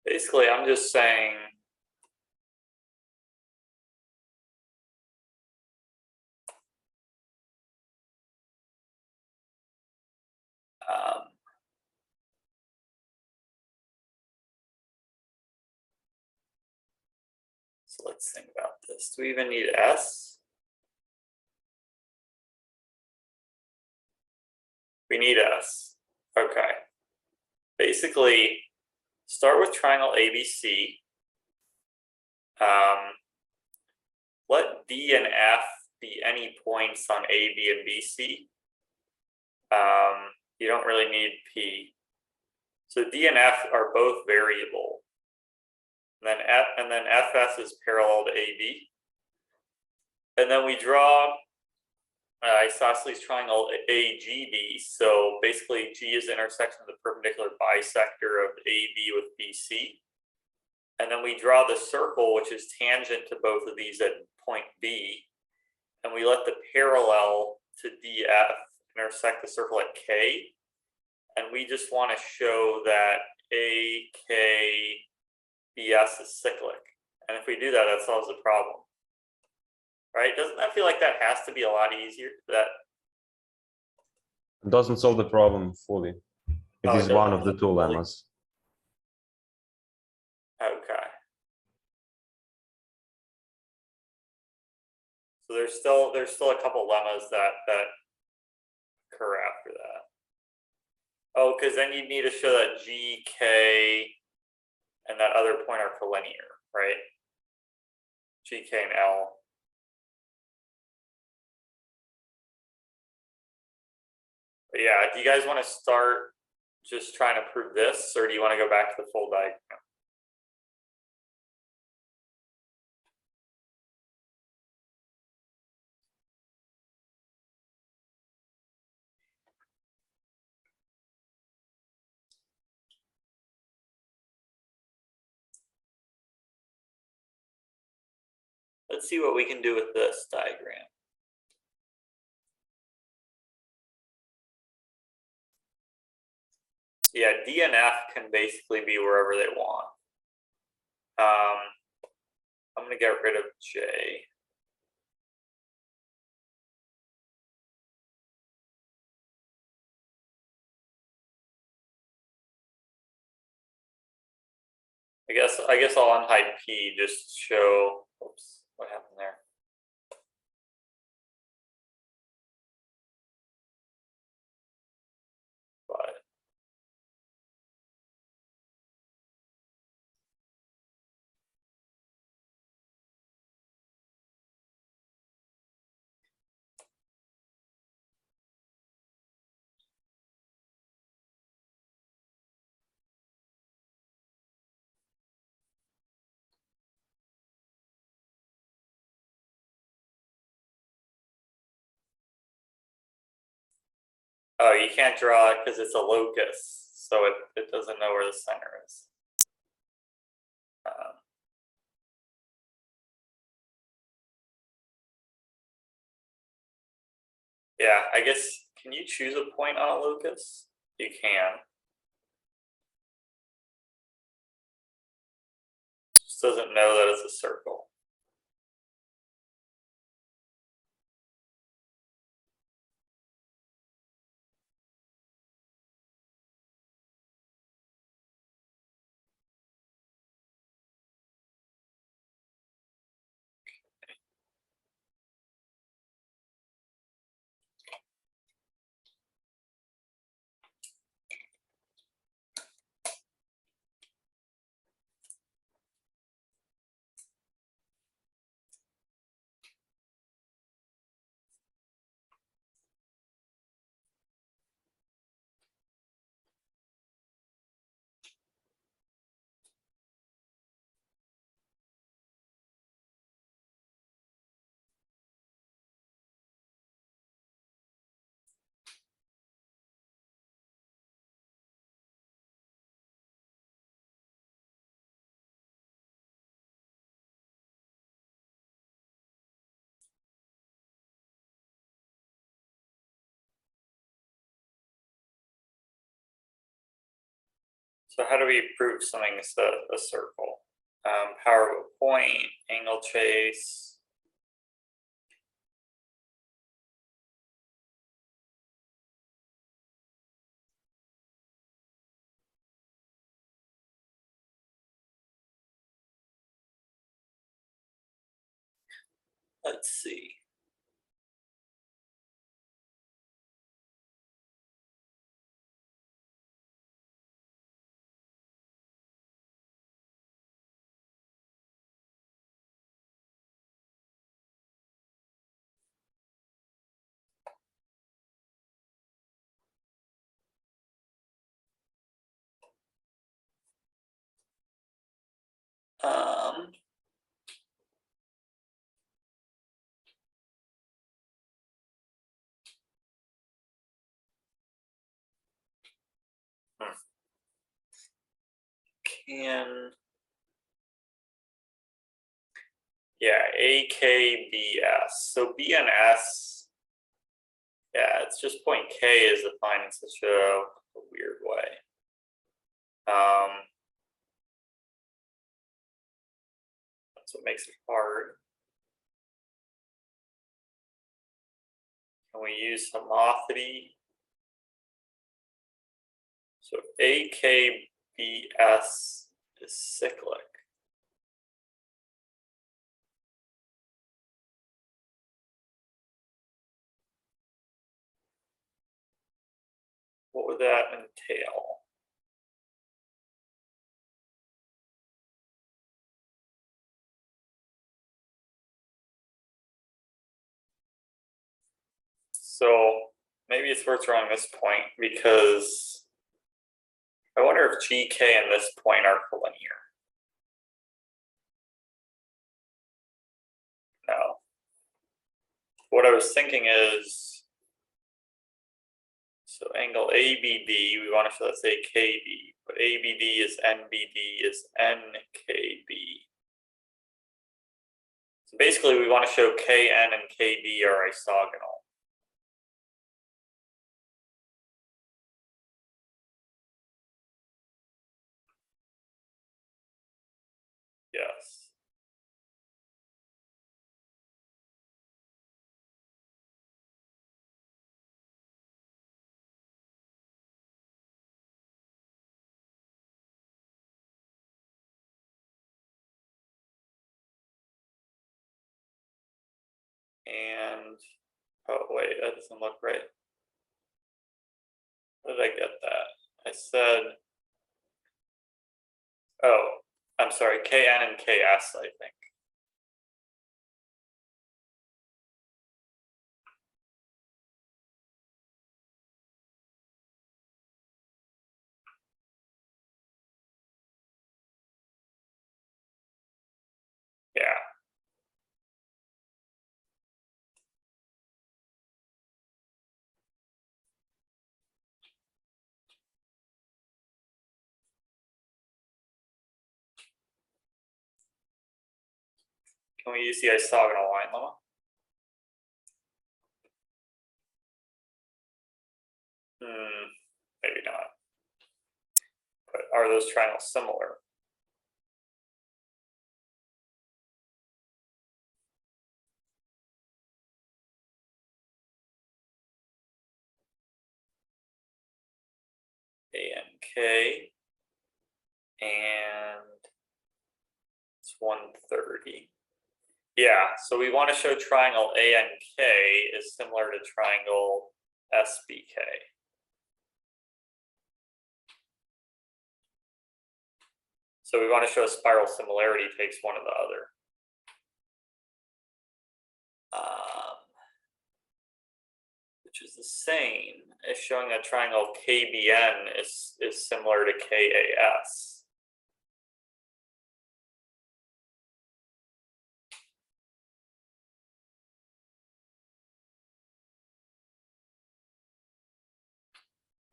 Basically, I'm just saying so let's think about this. Do we even need S? We need S. Okay. Basically, start with triangle ABC. Let D and F be any points on A, B, and BC. You don't really need P. So D and F are both variable. And then FS is parallel to AB. And then we draw isosceles triangle AGD. So basically, G is the intersection of the perpendicular bisector of AB with BC. And then we draw the circle, which is tangent to both of these at point B. And we let the parallel to DF intersect the circle at K. And we just want to show that AKBS is cyclic. And if we do that, that solves the problem. right? Doesn't that feel like that has to be a lot easier? That Doesn't solve the problem fully. It Oh, it is one doesn't of the two fully? lemmas. Okay. So there's still a couple lemmas that occur after that. Oh, because then you need to show that G, K, and that other point are collinear, right? G, K, and L. But yeah, do you guys want to start just trying to prove this, or do you want to go back to the full diagram? Let's see what we can do with this diagram. Yeah, D and F can basically be wherever they want. I'm going to get rid of J. I guess I'll unhide P just to show. Oops, what happened there? But oh, you can't draw it because it's a locus, so it doesn't know where the center is. Yeah, I guess, can you choose a point on a locus? You can. Just doesn't know that it's a circle. So how do we prove something's a circle? Power of a point, angle chase. Let's see. Um, can yeah, AKBS. So B and S, yeah, it's just point K is defined in such a weird way. That's what makes it hard. Can we use homothency? So if AKBS is cyclic, what would that entail? So maybe it's worth drawing this point because I wonder if GK and this point are collinear. No. What I was thinking is, so angle ABD, we want to show that's AKB, but ABD is NBD is NKB. So basically we want to show KN and KB are isogonal. Yes. And, oh wait, that doesn't look right. How did I get that? I said, oh, I'm sorry, KN and KS, I think. Yeah. Can we use the isogonal line lemma? Maybe not. But are those triangles similar? A and K, and it's 130. Yeah, so we want to show triangle ANK is similar to triangle SBK. So we want to show a spiral similarity takes one or the other. Which is the same as showing that triangle KBN is similar to KAS.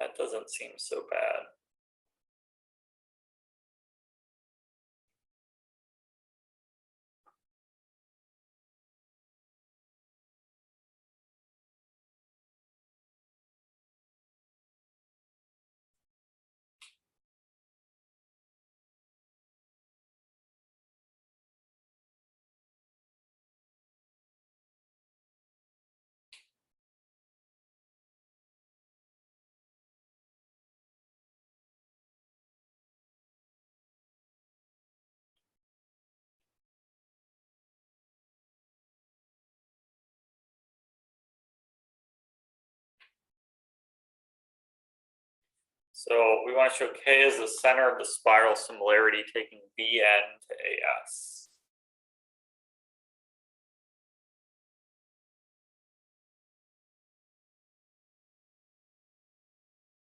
That doesn't seem so bad. So we want to show K is the center of the spiral similarity, taking BN to AS.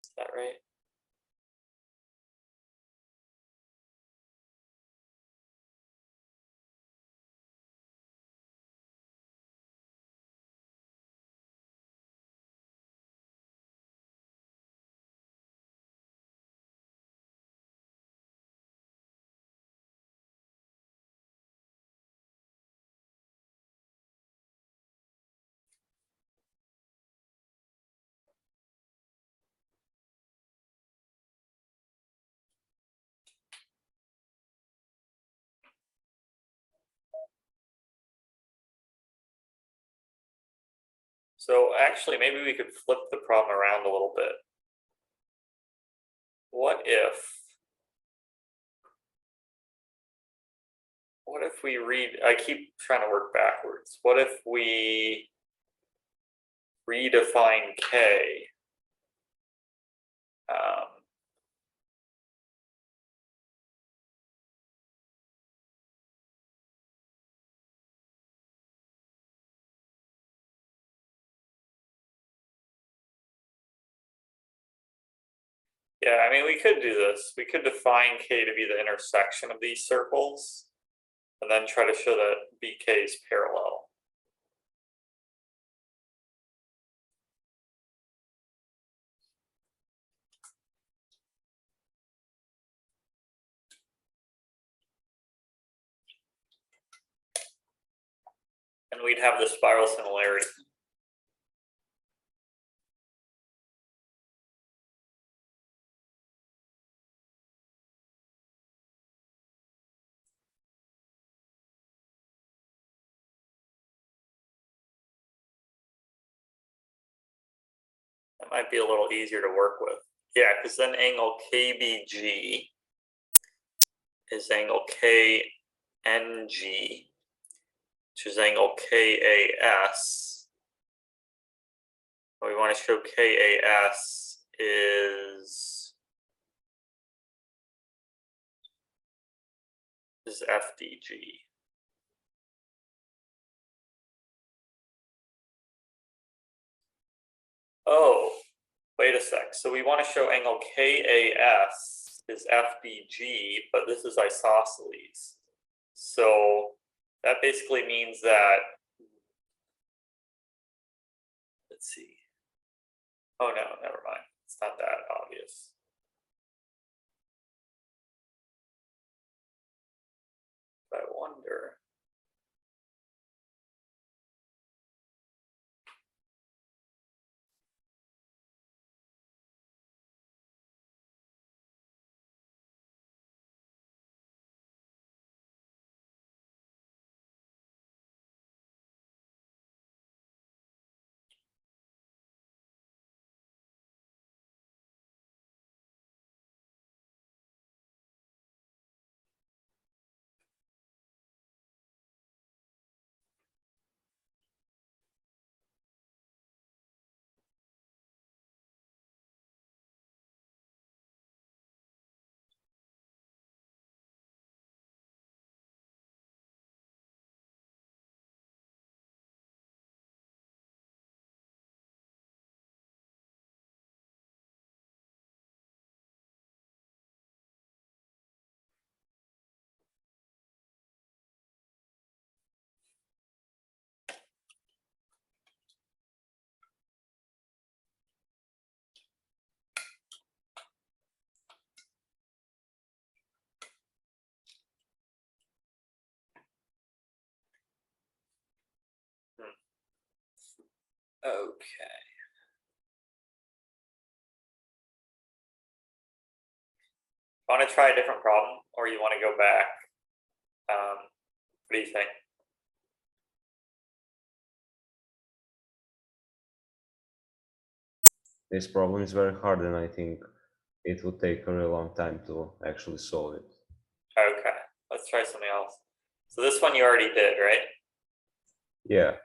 Is that right? So actually, maybe we could flip the problem around a little bit. What if we read, I keep trying to work backwards. What if we redefine K? Yeah, I mean, we could do this. We could define K to be the intersection of these circles, and then try to show that BK is parallel. And we'd have the spiral similarity. That might be a little easier to work with. Yeah, because then angle KBG is angle KNG, which is angle KAS. What we want to show KAS is FDG. Oh, wait a sec. So we want to show angle KAS is FBG, but this is isosceles. So that basically means that, let's see. Oh no, never mind. It's not that obvious. But I wonder. Okay. Want to try a different problem, or you want to go back? What do you think? This problem is very hard, and I think it will take a really long time to actually solve it. Okay, let's try something else. So this one you already did, right? Yeah.